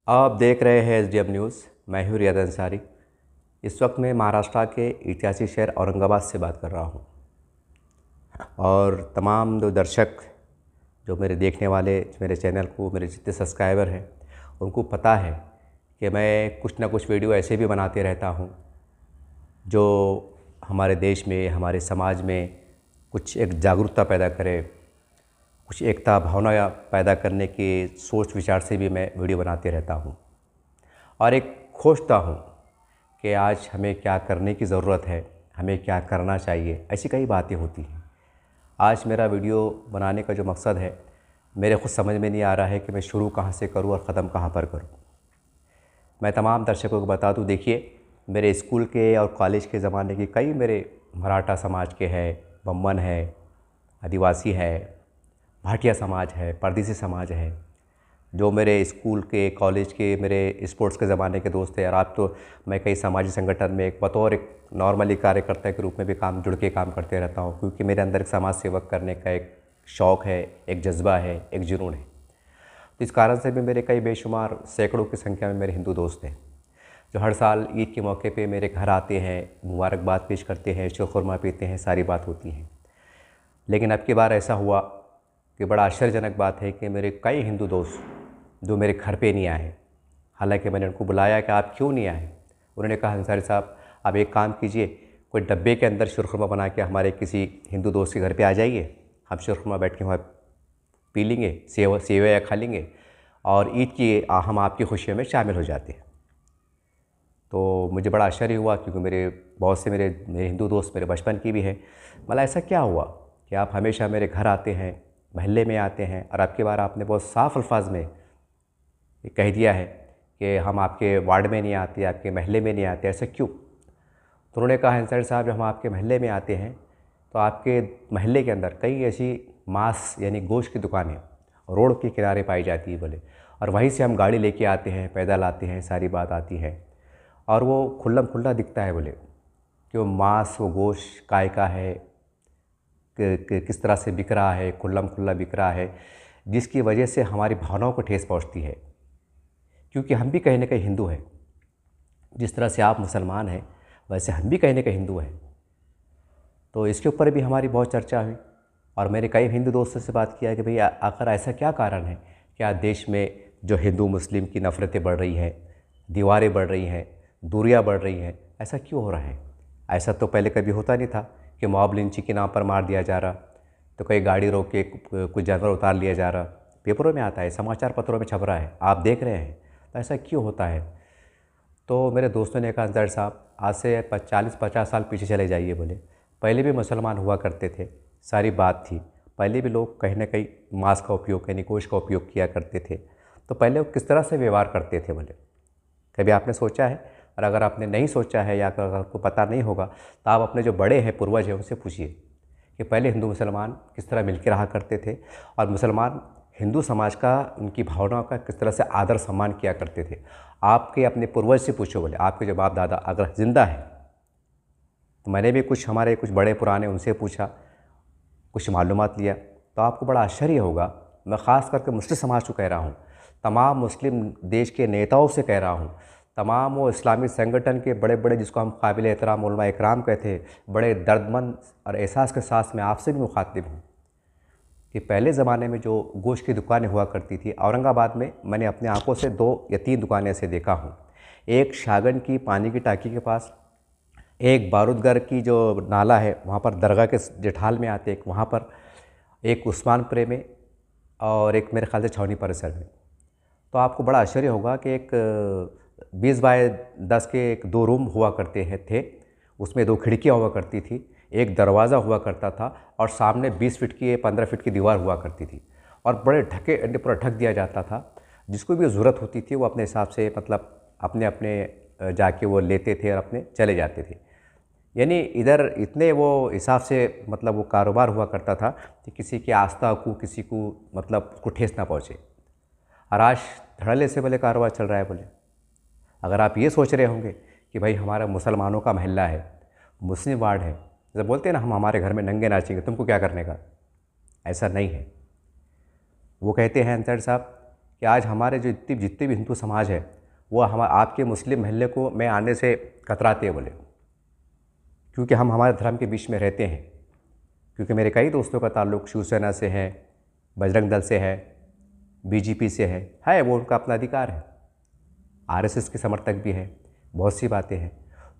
आप देख रहे हैं एसडीएम न्यूज़। मैं हूँ रियाद अंसारी। इस वक्त मैं महाराष्ट्र के ऐतिहासिक शहर औरंगाबाद से बात कर रहा हूँ और तमाम जो दर्शक जो मेरे देखने वाले मेरे चैनल को मेरे जितने सब्सक्राइबर हैं उनको पता है कि मैं कुछ ना कुछ वीडियो ऐसे भी बनाते रहता हूँ जो हमारे देश में हमारे समाज में कुछ एक जागरूकता पैदा करे, कुछ एकता भावना पैदा करने की सोच विचार से भी मैं वीडियो बनाते रहता हूँ और एक खोजता हूँ कि आज हमें क्या करने की ज़रूरत है, हमें क्या करना चाहिए। ऐसी कई बातें होती हैं। आज मेरा वीडियो बनाने का जो मकसद है, मेरे खुद समझ में नहीं आ रहा है कि मैं शुरू कहाँ से करूँ और ख़त्म कहाँ पर करूँ। मैं तमाम दर्शकों को बता दूँ, देखिए मेरे स्कूल के और कॉलेज के ज़माने के कई मेरे मराठा समाज के हैं, बम्बन है, आदिवासी है, भाटिया समाज है, परदेसी समाज है, जो मेरे स्कूल के कॉलेज के मेरे स्पोर्ट्स के ज़माने के दोस्त हैं। और आज तो मैं कई सामाजिक संगठन में बतौर एक नॉर्मली कार्यकर्ता के रूप में भी जुड़ के काम करते रहता हूँ, क्योंकि मेरे अंदर एक समाज सेवक करने का एक शौक़ है, एक जज्बा है, एक जुनून है। तो इस कारण से भी मेरे कई बेशुमार सैकड़ों की संख्या में मेरे हिंदू दोस्त हैं जो हर साल ईद के मौके पे मेरे घर आते हैं, मुबारकबाद पेश करते हैं, शीरखुरमा पीते हैं, सारी बात होती है। लेकिन अब की बार ऐसा हुआ कि बड़ा आश्चर्यजनक बात है कि मेरे कई हिंदू दोस्त जो मेरे घर पे नहीं आए। हालांकि मैंने उनको बुलाया कि आप क्यों नहीं आए। उन्होंने कहा, अंसारी साहब आप एक काम कीजिए, कोई डब्बे के अंदर शीरखुरमा बना के हमारे किसी हिंदू दोस्त के घर पे आ जाइए, हम शीरखुरमा बैठ के वहाँ पी लेंगे, सेवैया खा लेंगे और ईद की हम आपकी खुशियों में शामिल हो जाते हैं। तो मुझे बड़ा आश्चर्य हुआ, क्योंकि मेरे बहुत से मेरे हिंदू दोस्त मेरे बचपन की भी हैं। मतलब ऐसा क्या हुआ कि आप हमेशा मेरे घर आते हैं, महल्ले में आते हैं, और आपकी बार आपने बहुत साफ़ अल्फाज में कह दिया है कि हम आपके वार्ड में नहीं आते, आपके महल्ले में नहीं आते, ऐसा क्यों? तो उन्होंने कहा, अंसारी साहब जब हम आपके महल्ले में आते हैं तो आपके महल्ले के अंदर कई ऐसी मांस यानी गोश्त की दुकानें रोड के किनारे पाई जाती है बोले, और वहीं से हम गाड़ी लेके आते हैं, पैदल आते हैं, सारी बात आती है और वो खुल्लम खुल्ला दिखता है बोले कि वो मांस, वो गोश्त काय का है, किस तरह से बिक रहा है, खुल्लम खुल्ला बिक रहा है, जिसकी वजह से हमारी भावनाओं को ठेस पहुंचती है। क्योंकि हम भी कहीं ना कहीं हिंदू हैं। जिस तरह से आप मुसलमान हैं वैसे हम भी कहीं ना कहीं हिंदू हैं। तो इसके ऊपर भी हमारी बहुत चर्चा हुई और मेरे कई हिंदू दोस्तों से बात किया कि भाई आखिर ऐसा क्या कारण है, क्या देश में जो हिंदू मुस्लिम की नफ़रतें बढ़ रही हैं, दीवारें बढ़ रही हैं, दूरियां बढ़ रही हैं, ऐसा क्यों हो रहा है? ऐसा तो पहले कभी होता नहीं था कि मॉब लिंचिंग के नाम पर मार दिया जा रहा, तो कई गाड़ी रोक के कुछ जानवर उतार लिया जा रहा, पेपरों में आता है, समाचार पत्रों में छप रहा है, आप देख रहे हैं। तो ऐसा क्यों होता है? तो मेरे दोस्तों ने कहा, अंसारी साहब आज से 40-50 साल पीछे चले जाइए बोले, पहले भी मुसलमान हुआ करते थे, सारी बात थी। पहले भी लोग कहीं ना कहीं मांस का उपयोग यानी गोश्त का उपयोग किया करते थे। तो पहले वो किस तरह से व्यवहार करते थे बोले, कभी आपने सोचा है? और अगर आपने नहीं सोचा है या अगर आपको पता नहीं होगा तो आप अपने जो बड़े हैं, पूर्वज हैं, उनसे पूछिए कि पहले हिंदू मुसलमान किस तरह मिलकर रहा करते थे और मुसलमान हिंदू समाज का, उनकी भावनाओं का किस तरह से आदर सम्मान किया करते थे। आपके अपने पूर्वज से पूछो बोले, आपके जो बाप दादा अगर ज़िंदा है। तो मैंने भी हमारे कुछ बड़े पुराने उनसे पूछा, कुछ मालूमात लिया, तो आपको बड़ा आश्चर्य होगा। मैं ख़ास करके मुस्लिम समाज को कह रहा हूँ, तमाम मुस्लिम देश के नेताओं से कह रहा हूँ, तमाम वो इस्लामी संगठन के बड़े बड़े जिसको हम काबिल एहतराम उलमा इकराम कहते हैं, बड़े दर्दमंद और एहसास के साथ मैं आपसे भी मुखातिब हूँ कि पहले ज़माने में जो गोश्त की दुकानें हुआ करती थी औरंगाबाद में, मैंने अपने आंखों से 2 या 3 दुकानें ऐसे देखा हूँ। एक शागन की पानी की टाँकी के पास, एक बारूदगर की जो नाला है वहाँ पर दरगाह के जेठाल में आते, एक वहाँ पर, एक उस्मानपुरे में और एक मेरे ख्याल से छावनी परिसर में। तो आपको बड़ा आश्चर्य होगा कि एक 20 बाय 10 के एक 2 रूम हुआ करते थे, उसमें 2 खिड़कियाँ हुआ करती थी, एक दरवाज़ा हुआ करता था और सामने 20 फीट की 15 फीट की दीवार हुआ करती थी और बड़े ढके पूरा ढक दिया जाता था। जिसको भी ज़रूरत होती थी वो अपने हिसाब से मतलब अपने अपने जाके वो लेते थे और अपने चले जाते थे। यानी इधर इतने वो हिसाब से मतलब वो कारोबार हुआ करता था कि किसी की आस्था को, किसी को मतलब उसको ठेस ना पहुँचे। और आज धड़ल्ले से बोले कारोबार चल रहा है बोले। अगर आप ये सोच रहे होंगे कि भाई हमारा मुसलमानों का महल्ला है, मुस्लिम वार्ड है, जब बोलते हैं ना हम हमारे घर में नंगे नाचेंगे, तुमको क्या करने का, ऐसा नहीं है। वो कहते हैं अंसारी साहब कि आज हमारे जो जितने भी हिंदू समाज है वो हम आपके मुस्लिम महल्ले को में आने से कतराते हैं बोले, क्योंकि हम हमारे धर्म के बीच में रहते हैं। क्योंकि मेरे कई दोस्तों का ताल्लुक़ शिवसेना से है, बजरंग दल से है, बीजेपी से है, वो उनका अपना अधिकार है, आरएसएस के समर्थक भी हैं, बहुत सी बातें हैं,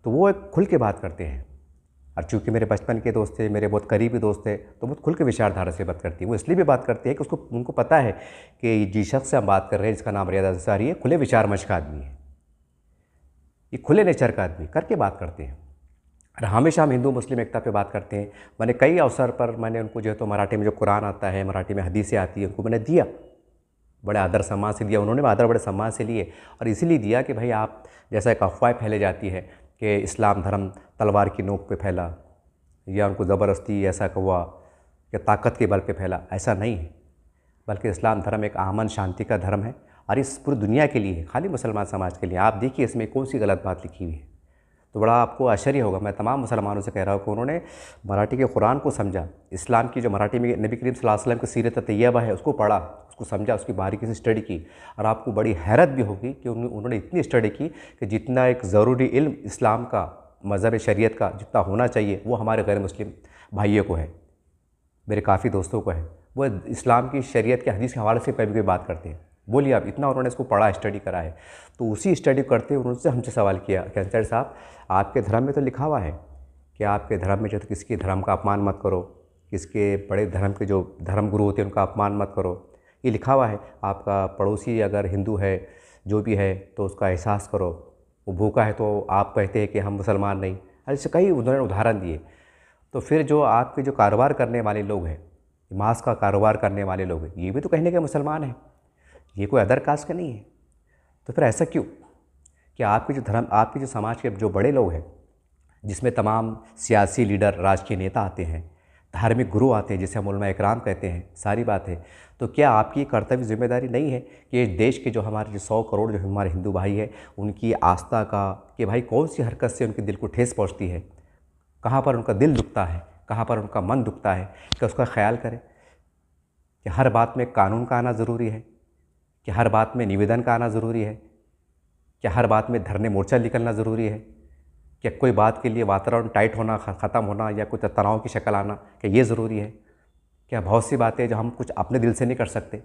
तो वो एक खुल के बात करते हैं। और चूँकि मेरे बचपन के दोस्त थे, मेरे बहुत करीबी दोस्त थे, तो बहुत खुल के विचारधारा से बात करती है। वो इसलिए भी बात करते हैं कि उनको पता है कि जिस शख्स से हम बात कर रहे हैं, जिसका नाम रियाद अंसारी है, खुले विचार मंच का आदमी है, ये खुले नेचर का आदमी, करके बात करते हैं। और हमेशा हम हिंदू मुस्लिम एकता पे बात करते हैं। मैंने कई अवसर पर मैंने उनको जो है तो मराठी में जो कुरान आता है, मराठी में हदीसें आती है, उनको मैंने दिया, बड़े आदर सम्मान से दिया, उन्होंने आदर बड़े सम्मान से लिए। और इसीलिए दिया कि भाई आप जैसा एक अफवाह फैले जाती है कि इस्लाम धर्म तलवार की नोक पे फैला या उनको ज़बरदस्ती ऐसा हुआ कि ताकत के बल पे फैला, ऐसा नहीं है। बल्कि इस्लाम धर्म एक अमन शांति का धर्म है और इस पूरी दुनिया के लिए है, खाली मुसलमान समाज के लिए। आप देखिए इसमें कौन सी गलत बात लिखी हुई है, तो बड़ा आपको आश्चर्य होगा। मैं तमाम मुसलमानों से कह रहा हूँ कि उन्होंने मराठी के कुरान को समझा, इस्लाम की जो मराठी में नबी करीम सल्लल्लाहु अलैहि वसल्लम की सीरत तैयबा है उसको पढ़ा, उसको समझा, उसकी बारीकी से स्टडी की। और आपको बड़ी हैरत भी होगी कि उन्होंने इतनी स्टडी की कि जितना एक ज़रूरी इल्म इस्लाम का, मज़हब शरीयत का जितना होना चाहिए वो हमारे गैर मुस्लिम भाइयों को है, मेरे काफ़ी दोस्तों को है। वो इस्लाम की शरीयत के हदीस के हवाले से कभी बात करते हैं। बोलिए आप, इतना उन्होंने इसको पढ़ा, स्टडी करा है। तो उसी स्टडी करते हुए उन्होंने हमसे सवाल किया कि अंसारी साहब, आपके धर्म में तो लिखा हुआ है कि आपके धर्म में जो तो किसी धर्म का अपमान मत करो, किसके बड़े धर्म के जो धर्म गुरु होते हैं उनका अपमान मत करो, ये लिखा हुआ है। आपका पड़ोसी अगर हिंदू है, जो भी है, तो उसका एहसास करो। वो भूखा है तो आप कहते हैं कि हम मुसलमान नहीं। ऐसे कई उन्होंने उदाहरण दिए। तो फिर जो आपके जो कारोबार करने वाले लोग हैं, मांस का कारोबार करने वाले लोग हैं, ये भी तो कहने के मुसलमान हैं, ये कोई अदर कास्ट का नहीं है। तो फिर ऐसा क्यों कि आपके जो धर्म, आपके जो समाज के जो बड़े लोग हैं, जिसमें तमाम सियासी लीडर, राजकीय नेता आते हैं, धार्मिक गुरु आते हैं, जिसे हम उलमा इकराम कहते हैं, सारी बात है, तो क्या आपकी कर्तव्य जिम्मेदारी नहीं है कि देश के जो हमारे जो 100 करोड़ जो हमारे हिंदू भाई हैं, उनकी आस्था का, कि भाई कौन सी हरकत से उनके दिल को ठेस पहुँचती है, कहाँ पर उनका दिल दुखता है, कहाँ पर उनका मन दुखता है, कि उसका ख्याल करें। कि हर बात में कानून का आना ज़रूरी है, कि हर बात में निवेदन का आना ज़रूरी है, कि हर बात में धरने मोर्चा निकलना ज़रूरी है, कि कोई बात के लिए वातावरण टाइट होना, ख़त्म होना या कुछ तनाव की शक्ल आना, कि ये ज़रूरी है। क्या बहुत सी बातें जो हम कुछ अपने दिल से नहीं कर सकते,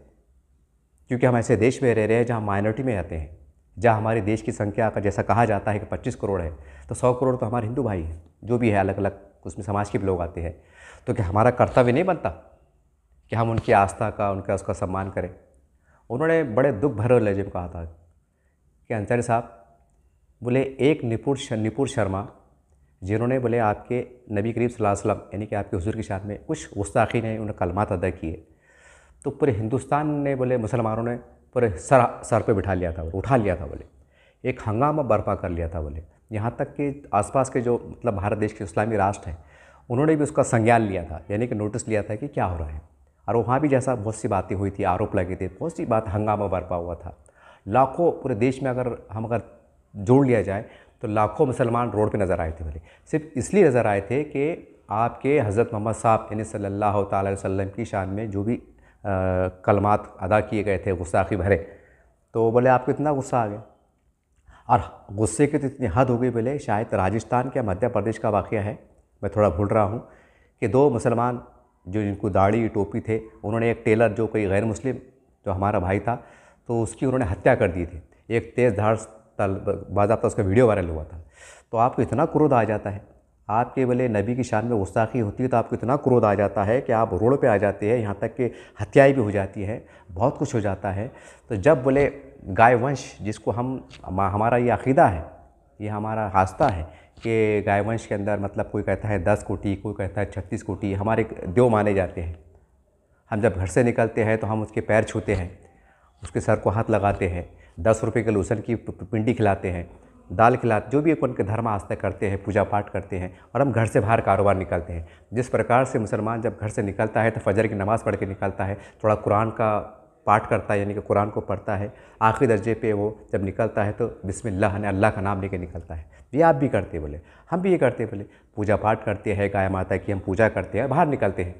क्योंकि हम ऐसे देश में रह रहे हैं जहाँ माइनॉरिटी में रहते हैं, जहाँ हमारे देश की संख्या का जैसा कहा जाता है कि 25 करोड़ है, तो 100 करोड़ तो हमारे हिंदू भाई हैं, जो भी है, अलग अलग उसमें समाज के भी लोग आते हैं। तो क्या हमारा कर्तव्य नहीं बनता कि हम उनकी आस्था का, उनका उसका सम्मान करें। उन्होंने बड़े दुख भरे लहजे में कहा था कि अंसारी साहब, बोले एक निपुर शर्मा, जिन्होंने बोले आपके नबी करीम सल्लल्लाहु अलैहि वसल्लम यानी कि आपके हुजूर की शान में कुछ गुस्ताखी ने उन्हें कलमात अदा किए, तो पूरे हिंदुस्तान ने, बोले मुसलमानों ने पूरे सर पे बिठा लिया था, उठा लिया था, बोले एक हंगामा बर्पा कर लिया था। बोले यहाँ तक कि आसपास के जो मतलब भारत देश के इस्लामी राष्ट्र हैं, उन्होंने भी उसका संज्ञान लिया था, यानी कि नोटिस लिया था कि क्या हो रहा है। और वहाँ भी जैसा बहुत सी बातें हुई थी, आरोप लगे थे, बहुत सी बात, हंगामा बर्पा हुआ था। लाखों, पूरे देश में अगर जोड़ लिया जाए तो लाखों मुसलमान रोड पे नज़र आए थे। बोले सिर्फ इसलिए नज़र आए थे कि आपके हज़रत मोहम्मद साहब यानी सल्लल्लाहु ताला अलैहि वसल्लम की शान में जो भी कलमात अदा किए गए थे गुस्ताखी भरे, तो बोले आपको इतना गुस्सा आ गया। और गुस्से की तो इतनी हद हो गई, बोले शायद राजस्थान या मध्य प्रदेश का वाक़या है, मैं थोड़ा भूल रहा हूँ, कि 2 मुसलमान जो जिनको दाढ़ी टोपी थे, उन्होंने एक टेलर जो कोई गैर मुस्लिम जो हमारा भाई था, तो उसकी उन्होंने हत्या कर दी थी। एक तेज़ धार बाज़ाब्ता उसका वीडियो वायरल हुआ था। तो आपको इतना क्रोध आ जाता है, आपके बोले नबी की शान में गुस्ताखी होती है तो आपको इतना क्रोध आ जाता है कि आप रोड पे आ जाते हैं, यहाँ तक कि हत्याएं भी हो जाती है, बहुत कुछ हो जाता है। तो जब बोले गाय वंश, जिसको हमारा ये अक़ीदा है, ये हमारा आस्था है कि गाय वंश के अंदर मतलब कोई कहता है 10 कोटि, कोई कहता है 36 कोटि हमारे देव माने जाते हैं। हम जब घर से निकलते हैं तो हम उसके पैर छूते हैं, उसके सर को हाथ लगाते हैं, 10 रुपये के लहसुन की पिंडी खिलाते हैं, दाल खिलाते, जो भी उनके धर्म आस्था करते हैं, पूजा पाठ करते हैं, और हम घर से बाहर कारोबार निकलते हैं। जिस प्रकार से मुसलमान जब घर से निकलता है तो फजर की नमाज़ पढ़ के निकलता है, थोड़ा कुरान का पाठ करता है, यानी कि कुरान को पढ़ता है, आखिरी दर्जे पे वो जब निकलता है तो बिस्मिल्लाह ने अल्लाह का नाम लेके निकलता है। ये आप भी करते बोले, हम भी ये करते बोले, पूजा पाठ करते हैं, गाय माता की हम पूजा करते हैं, बाहर निकलते हैं।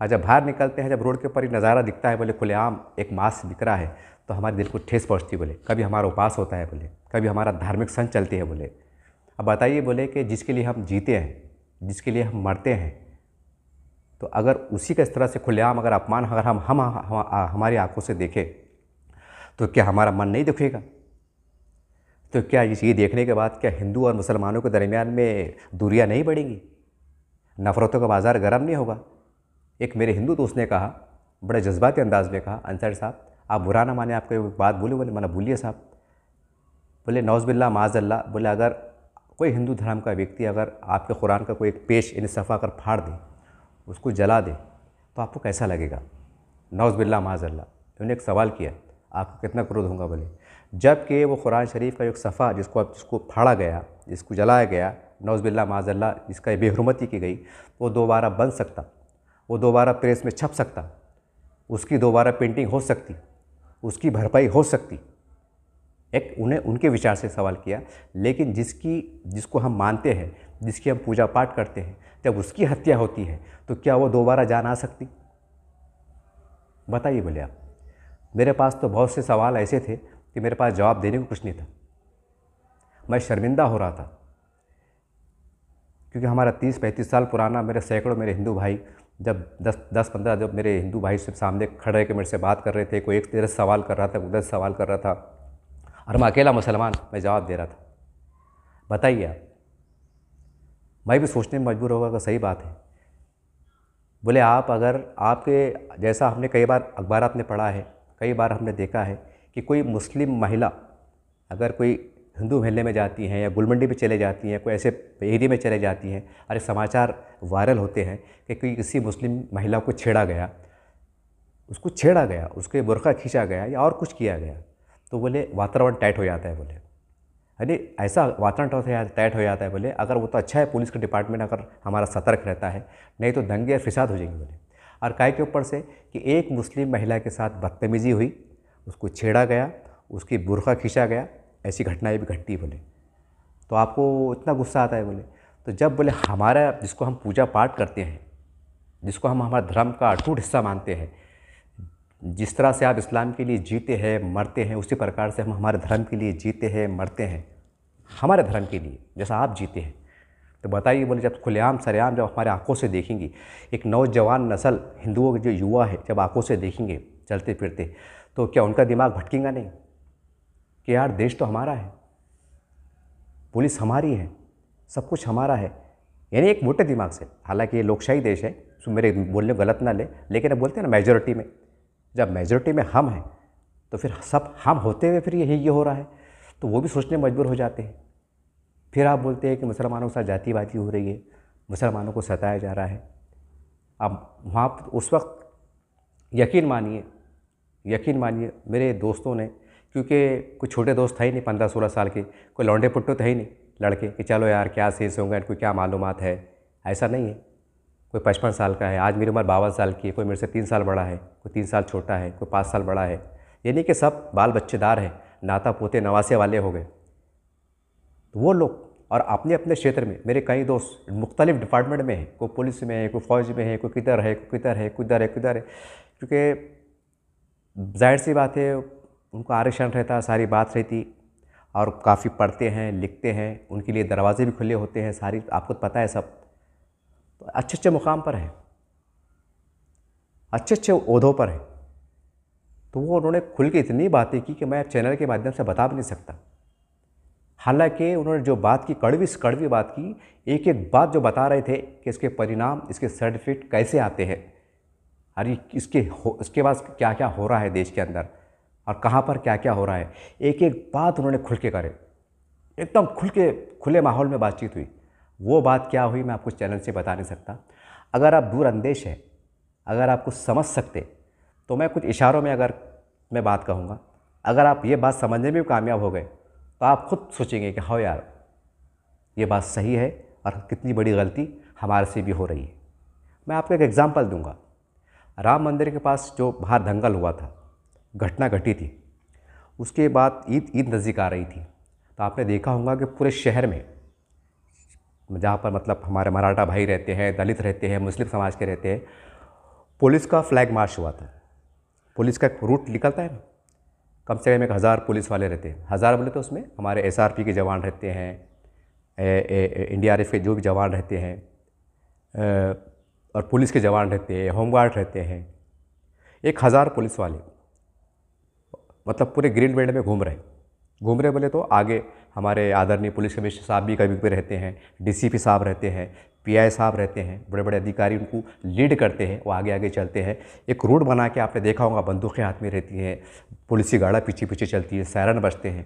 और जब बाहर निकलते हैं, जब रोड के ऊपर ही नज़ारा दिखता है, बोले खुलेआम एक मांस बिक रहा है, तो हमारे दिल को ठेस पहुँचती। बोले कभी हमारा उपवास होता है, बोले कभी हमारा धार्मिक संत चलती है। बोले अब बताइए, बोले कि जिसके लिए हम जीते हैं, जिसके लिए हम मरते हैं, तो अगर उसी का इस तरह से खुलेआम अगर अपमान अगर हम हमारी आंखों से देखें, तो क्या हमारा मन नहीं दुखेगा? तो क्या ये देखने के बाद क्या हिंदू और मुसलमानों के दरमियान में दूरियां नहीं बढ़ेंगी? नफ़रतों का बाज़ार गर्म नहीं होगा? एक मेरे हिंदू दोस्त ने कहा, बड़े जज्बाती अंदाज में कहा, अंसारी साहब आप बुरा ना माने, आपको एक बात बोले। बोले मना बोलिए साहब। बोले नौज़बिल्ला माज़ल्ला, बोले अगर कोई हिंदू धर्म का व्यक्ति अगर आपके कुरान का कोई एक पेज यानी सफ़ा अगर फाड़ दे, उसको जला दे, तो आपको कैसा लगेगा? नौज़बिल्ला माज़ल्ला। उन्होंने एक सवाल किया, आपको कितना क्रोध होगा? बोले जबकि वो कुरान शरीफ का एक सफ़ा जिसको फाड़ा गया, जिसको जलाया गया, नौज़बिल्ला माज़ल्ला, जिसका बेहुरमती की गई, वो दोबारा बन सकता, वो दोबारा प्रेस में छप सकता, उसकी दोबारा पेंटिंग हो सकती, उसकी भरपाई हो सकती। एक उन्हें उनके विचार से सवाल किया। लेकिन जिसको हम मानते हैं, जिसकी हम पूजा पाठ करते हैं, जब उसकी हत्या होती है तो क्या वो दोबारा जान आ सकती? बताइए। बोले आप, मेरे पास तो बहुत से सवाल ऐसे थे कि मेरे पास जवाब देने को कुछ नहीं था। मैं शर्मिंदा हो रहा था, क्योंकि हमारा 30-35 साल पुराना मेरे सैकड़ों मेरे हिंदू भाई, जब 10-15 जब मेरे हिंदू भाई से सामने खड़े के मेरे से बात कर रहे थे, कोई एक तरह सवाल कर रहा था, उधर सवाल कर रहा था, और मैं अकेला मुसलमान मैं जवाब दे रहा था। बताइए आप, मैं भी सोचने में मजबूर होगा कि सही बात है। बोले आप अगर आपके जैसा हमने कई बार अखबार में पढ़ा है, कई बार हमने देखा है कि कोई मुस्लिम महिला अगर कोई हिंदू महल्ले में जाती हैं या गुलमंडी में चले जाती हैं, कोई ऐसे एरिया में चले जाती हैं, अरे समाचार वायरल होते हैं कि कोई किसी मुस्लिम महिला को छेड़ा गया, उसके बुर्का खींचा गया या और कुछ किया गया, तो बोले वातावरण टाइट हो जाता है। बोले अरे ऐसा वातावरण टाइट हो जाता है। बोले अगर वो तो अच्छा है, पुलिस का डिपार्टमेंट अगर हमारा सतर्क रहता है, नहीं तो दंगे और फिसाद हो जाएंगे। बोले और काय के ऊपर से कि एक मुस्लिम महिला के साथ बदतमीज़ी हुई, उसको छेड़ा गया, उसकी बुर्का खींचा गया, ऐसी घटनाएं भी घटती। बोले तो आपको इतना गुस्सा आता है? बोले तो जब बोले हमारा जिसको हम पूजा पाठ करते हैं, जिसको हम हमारा धर्म का अटूट हिस्सा मानते हैं, जिस तरह से आप इस्लाम के लिए जीते हैं मरते हैं, उसी प्रकार से हम हमारे धर्म के लिए जीते हैं मरते हैं, हमारे धर्म के लिए जैसा आप जीते हैं। तो बताइए, बोले जब खुलेआम सरेआम जब हमारे आंखों से देखेंगी, एक नौजवान नस्ल हिंदुओं के जो युवा है जब आंखों से देखेंगे चलते फिरते, तो क्या उनका दिमाग भटकेगा नहीं कि यार देश तो हमारा है, पुलिस हमारी है, सब कुछ हमारा है? यानी एक मोटे दिमाग से। हालांकि ये लोकशाही देश है, तो मेरे बोलने गलत ना ले, लेकिन अब बोलते हैं ना मेजॉरिटी में, जब मेजॉरिटी में हम हैं तो फिर सब हम होते हुए फिर ये हो रहा है, तो वो भी सोचने मजबूर हो जाते हैं। फिर आप बोलते हैं कि मुसलमानों के साथ जातिवादी हो रही है, मुसलमानों को सताया जा रहा है। अब वहाँ उस वक्त यकीन मानिए मेरे दोस्तों ने, क्योंकि कुछ छोटे दोस्त थे ही नहीं, 15-16 साल के, कोई लौंडे पुट्टो थे ही नहीं लड़के कि चलो यार क्या सेंस होंगे, इनको क्या मालूमात है, ऐसा नहीं है। कोई 55 साल का है, आज मेरी उम्र 52 साल की है, कोई मेरे से 3 साल बड़ा है, कोई 3 साल छोटा है, कोई 5 साल बड़ा है, यानी कि सब बाल बच्चेदार हैं, नाता पोते नवासे वाले हो गए। तो वो लोग और अपने अपने क्षेत्र में, मेरे कई दोस्त मुख्तलिफ डिपार्टमेंट में हैं, कोई पुलिस में है, कोई फौज में है, कोई किधर है, क्योंकि जाहिर सी बात है उनको आरक्षण रहता, सारी बात रहती, और काफ़ी पढ़ते हैं लिखते हैं, उनके लिए दरवाजे भी खुले होते हैं, सारी आपको पता है सब, तो अच्छे मुकाम पर है, अच्छे ओहदों पर है। तो वो उन्होंने खुल के इतनी बातें की कि मैं चैनल के माध्यम से बता भी नहीं सकता। हालांकि उन्होंने जो बात की, कड़वी से कड़वी बात की, एक एक बात जो बता रहे थे कि इसके परिणाम, इसके सर्टिफिकेट कैसे आते हैं, अरे इसके बाद क्या क्या हो रहा है देश के अंदर और कहाँ पर क्या क्या हो रहा है, एक एक बात उन्होंने खुल के करे, एकदम खुले माहौल में बातचीत हुई। वो बात क्या हुई मैं आपको चैनल से बता नहीं सकता। अगर आप दूर अंदेश हैं, अगर आप कुछ समझ सकते, तो मैं कुछ इशारों में अगर मैं बात कहूँगा, अगर आप ये बात समझने में भी कामयाब हो गए तो आप खुद सोचेंगे कि हाँ यार ये बात सही है और कितनी बड़ी गलती हमारे से भी हो रही है। मैं आपको एक एग्ज़ाम्पल दूंगा। राम मंदिर के पास जो बाहर दंगल हुआ था, घटना घटी थी, उसके बाद ईद नज़दीक आ रही थी, तो आपने देखा होगा कि पूरे शहर में, जहाँ पर मतलब हमारे मराठा भाई रहते हैं, दलित रहते हैं, मुस्लिम समाज के रहते हैं, पुलिस का फ्लैग मार्च हुआ था। पुलिस का एक रूट निकलता है ना, कम से कम 1000 पुलिस वाले रहते हैं। 1000 बोले तो उसमें हमारे SRP के जवान रहते हैं, NDRF के जो भी जवान रहते हैं, और पुलिस के जवान रहते हैं, होमगार्ड रहते हैं। 1000 पुलिस वाले मतलब पूरे ग्रीन बेल्ट में घूम रहे बोले तो आगे हमारे आदरणीय पुलिस कमिश्नर साहब भी कभी कभी रहते हैं, DCP साहब रहते हैं, PI साहब रहते हैं, बड़े बड़े अधिकारी उनको लीड करते हैं, वो आगे आगे चलते हैं। एक रूट बना के आपने देखा होगा, बंदूकें हाथ में रहती हैं, पुलिस की गाड़ा पीछे पीछे चलती है, सायरन बजते हैं,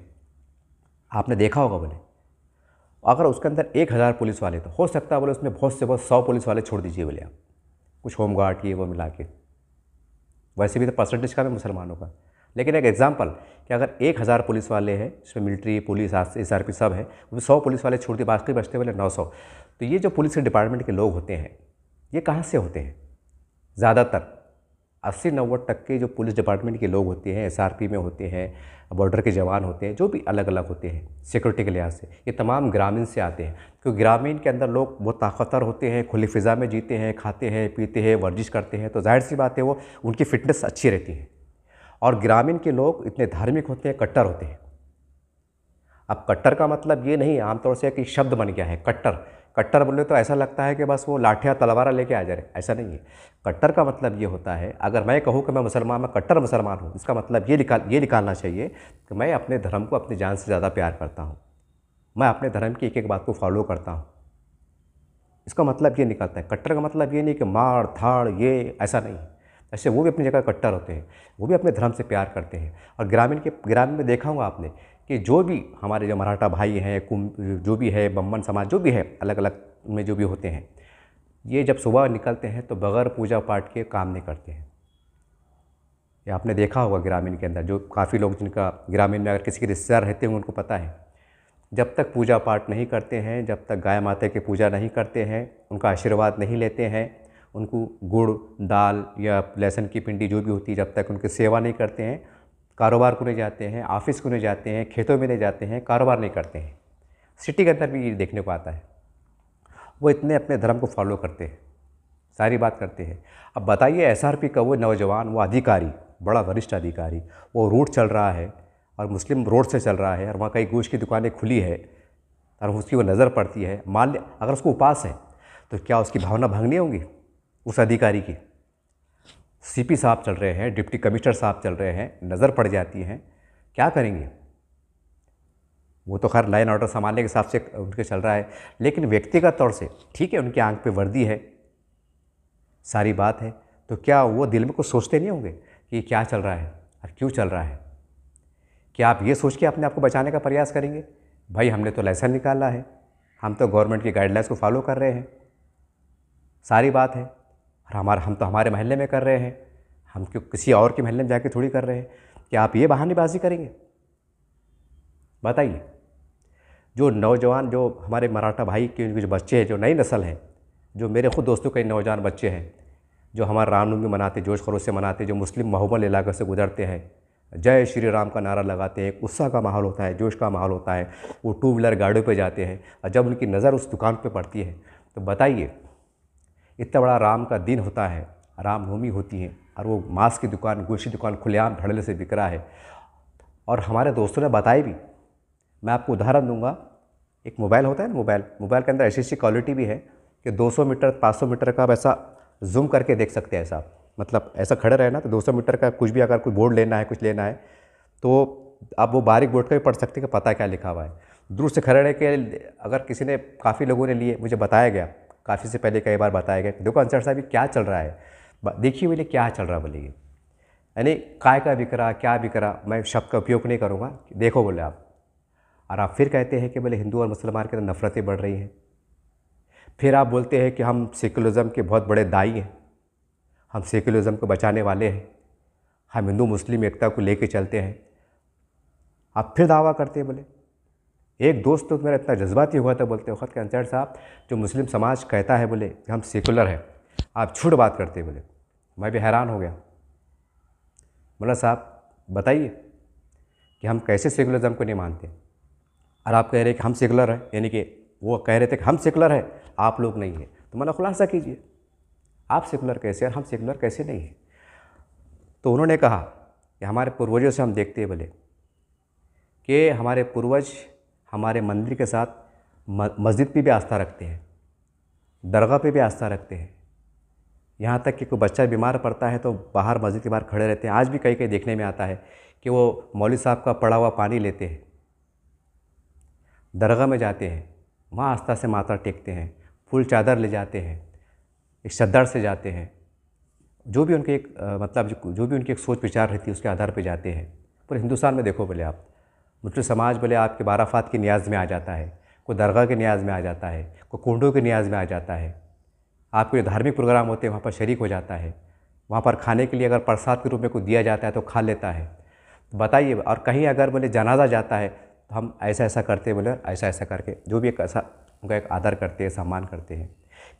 आपने देखा होगा बोले। अगर उसके अंदर 1000 पुलिस वाले तो हो सकता है बोले उसमें बहुत से बहुत 100 पुलिस वाले छोड़ दीजिए बोले आप, कुछ होमगार्ड ये वो मिला के। वैसे भी तो परसेंटेज का भी मुसलमानों का, लेकिन एक एग्जांपल कि अगर 1000 पुलिस वाले हैं, इसमें मिलिट्री, पुलिस, SRP सब है, उसमें 100 पुलिस वाले छोड़ दिए, बाकी बचते बोले 900। तो ये जो पुलिस के डिपार्टमेंट के लोग होते हैं, ये कहाँ से होते हैं? ज़्यादातर 80-90% जो पुलिस डिपार्टमेंट के लोग होते हैं, SRP में होते हैं, बॉर्डर के जवान होते हैं, जो भी अलग अलग होते हैं सिक्योरिटी के लिहाज से, ये तमाम ग्रामीण से आते हैं। क्योंकि ग्रामीण के अंदर लोग बहुत ताकतवर होते हैं, खुली फ़िज़ा में जीते हैं, खाते हैं, पीते हैं, वर्जिश करते हैं, तो जाहिर सी बात है वो उनकी फ़िटनेस अच्छी रहती है। और ग्रामीण के लोग इतने धार्मिक होते हैं, कट्टर होते हैं। अब कट्टर का मतलब ये नहीं आमतौर से कि शब्द बन गया है कट्टर। कट्टर बोले तो ऐसा लगता है कि बस वो लाठियाँ तलवारा लेके आ जा रहे, ऐसा नहीं है। कट्टर का मतलब ये होता है, अगर मैं कहूँ कि मैं मुसलमान, मैं कट्टर मुसलमान हूँ, इसका मतलब ये निकालना चाहिए कि मैं अपने धर्म को अपनी जान से ज़्यादा प्यार करता हूँ, मैं अपने धर्म की एक एक बात को फॉलो करता हूँ। इसका मतलब ये निकलता है। कट्टर का मतलब ये नहीं कि मार धाड़ ये, ऐसा नहीं है। ऐसे वो भी अपनी जगह कट्टर होते हैं, वो भी अपने धर्म से प्यार करते हैं। और ग्रामीण में देखा होगा आपने कि जो भी हमारे जो मराठा भाई हैं, जो भी है बम्मन समाज, जो भी है अलग अलग में जो भी होते हैं, ये जब सुबह निकलते हैं तो बगैर पूजा पाठ के काम नहीं करते हैं। ये आपने देखा होगा ग्रामीण के अंदर, जो काफ़ी लोग जिनका ग्रामीण में अगर किसी के रिश्तेदार रहते होंगे उनको पता है, जब तक पूजा पाठ नहीं करते हैं, जब तक गाय माता की पूजा नहीं करते हैं, उनका आशीर्वाद नहीं लेते हैं, उनको गुड़ दाल या लहसुन की पिंडी जो भी होती है, जब तक उनकी सेवा नहीं करते हैं, कारोबार को नहीं जाते हैं, ऑफिस को नहीं जाते हैं, खेतों में नहीं जाते हैं, कारोबार नहीं करते हैं। सिटी के अंदर भी ये देखने को आता है। वो इतने अपने धर्म को फॉलो करते हैं, सारी बात करते हैं। अब बताइए SRP का वो नौजवान, वो अधिकारी, बड़ा वरिष्ठ अधिकारी, वो रूट चल रहा है और मुस्लिम रोड से चल रहा है और वहाँ कई गोश्त की दुकानें खुली है और उसकी वो नज़र पड़ती है, मान लिया अगर उसको उपास है तो क्या उसकी भावना भंगनी होंगी उस अधिकारी की? CP साहब चल रहे हैं, डिप्टी कमिश्नर साहब चल रहे हैं, नज़र पड़ जाती हैं, क्या करेंगे? वो तो खैर लाइन ऑर्डर संभालने के हिसाब से उनके चल रहा है, लेकिन व्यक्तिगत तौर से ठीक है, उनकी आंख पे वर्दी है, सारी बात है, तो क्या वो दिल में कुछ सोचते नहीं होंगे कि क्या चल रहा है और क्यों चल रहा है? क्या आप ये सोच के अपने आप को बचाने का प्रयास करेंगे? भाई हमने तो लाइसेंस निकाला है, हम तो गवर्नमेंट की गाइडलाइंस को फॉलो कर रहे हैं, सारी बात है। और हम तो हमारे महल्ले में कर रहे हैं, हम क्यों किसी और के महल्ले में जाके थोड़ी कर रहे हैं? क्या आप ये बहानेबाजी करेंगे? बताइए। जो नौजवान, जो हमारे मराठा भाई के जो बच्चे हैं, जो नई नस्ल है, जो मेरे खुद दोस्तों के नौजवान बच्चे हैं, जो हमारा रामनवमी मनाते, जोश खरोश से मनाते, जो मुस्लिम बहुमल इलाके से गुजरते हैं, जय श्री राम का नारा लगाते हैं, उत्साह का माहौल होता है, जोश का माहौल होता है, वो 2 व्हीलर गाड़ियों पे जाते हैं और जब उनकी नज़र उस दुकान पे पड़ती है तो बताइए, इतना बड़ा राम का दिन होता है, रामनवमी होती है और वो मांस की दुकान, गोश्त की दुकान खुलेआम धड़ल्ले से बिक रहा है। और हमारे दोस्तों ने बताया भी, मैं आपको उदाहरण दूंगा, एक मोबाइल होता है ना, मोबाइल के अंदर ऐसी क्वालिटी भी है कि 200 मीटर 500 मीटर का आप ऐसा जूम करके देख सकते हैं। ऐसा मतलब ऐसा खड़े रहे ना तो 200 मीटर का कुछ भी, अगर कोई बोर्ड लेना है, कुछ लेना है, तो आप वो बारीक बोर्ड का भी पढ़ सकते हैं कि पता क्या लिखा हुआ है। दूर से खड़े रह के अगर किसी ने, काफ़ी लोगों ने लिए, मुझे बताया गया, काफ़ी से पहले कई बार बताया गया, देखो अंसर साहब ये क्या चल रहा है, देखिए बोले क्या चल रहा, बोले यानी काय का बिक रहा, क्या बिक रहा, मैं शब्द का उपयोग नहीं करूँगा, देखो बोले आप। और आप फिर कहते हैं कि बोले हिंदू और मुसलमान के अंदर नफरतें बढ़ रही हैं। फिर आप बोलते हैं कि हम सेकुलरिज्म के बहुत बड़े दाई हैं, हम सेकुलरिज्म को बचाने वाले हैं, हम हिंदू मुस्लिम एकता को लेके चलते हैं। आप फिर दावा करते हैं। बोले एक दोस्त तो मेरा इतना जज्बाती हुआ था, बोलते वक्त के अंसर साहब, जो मुस्लिम समाज कहता है बोले कि हम सेकुलर हैं, आप झूठ बात करते हैं। बोले मैं भी हैरान हो गया। बोला साहब बताइए कि हम कैसे सेकुलरिज्म को नहीं मानते, और आप कह रहे हैं कि हम सेकुलर हैं, यानी कि वो कह रहे थे कि हम सेकुलर हैं, आप लोग नहीं हैं, तो मतलब खुलासा कीजिए। आप सेकुलर कैसे और हम सेकुलर कैसे नहीं हैं? तो उन्होंने कहा कि हमारे पूर्वजों से हम देखते हैं बोले कि हमारे पूर्वज हमारे मंदिर के साथ मस्जिद पे भी आस्था रखते हैं, दरगाह पे भी आस्था रखते हैं। यहाँ तक कि कोई बच्चा बीमार पड़ता है तो बाहर मस्जिद के बाहर खड़े रहते हैं। आज भी कहीं कहीं देखने में आता है कि वो मौलवी साहब का पड़ा हुआ पानी लेते हैं, दरगाह में जाते हैं, वहाँ आस्था से माथा टेकते हैं, फूल चादर ले जाते हैं, एक श्रद्धा से जाते हैं। जो भी उनके एक मतलब जो भी उनकी एक सोच विचार रहती है उसके आधार पे जाते हैं। पूरे हिंदुस्तान में देखो बोले आप, मुस्लिम समाज बोले आपके बाराफात की नियाज़ में आ जाता है, कोई दरगाह के नियाज़ में आ जाता है, कोई कुंडों के नियाज़ में आ जाता है। आपके जो धार्मिक प्रोग्राम होते हैं वहाँ पर शरीक हो जाता है। वहाँ पर खाने के लिए अगर प्रसाद के रूप में कुछ दिया जाता है तो खा लेता है। तो बताइए, और कहीं अगर बोले जनाजा जाता है तो हम ऐसा ऐसा करते हैं, बोले ऐसा ऐसा करके जो भी एक ऐसा उनका एक आदर करते हैं, सम्मान करते हैं।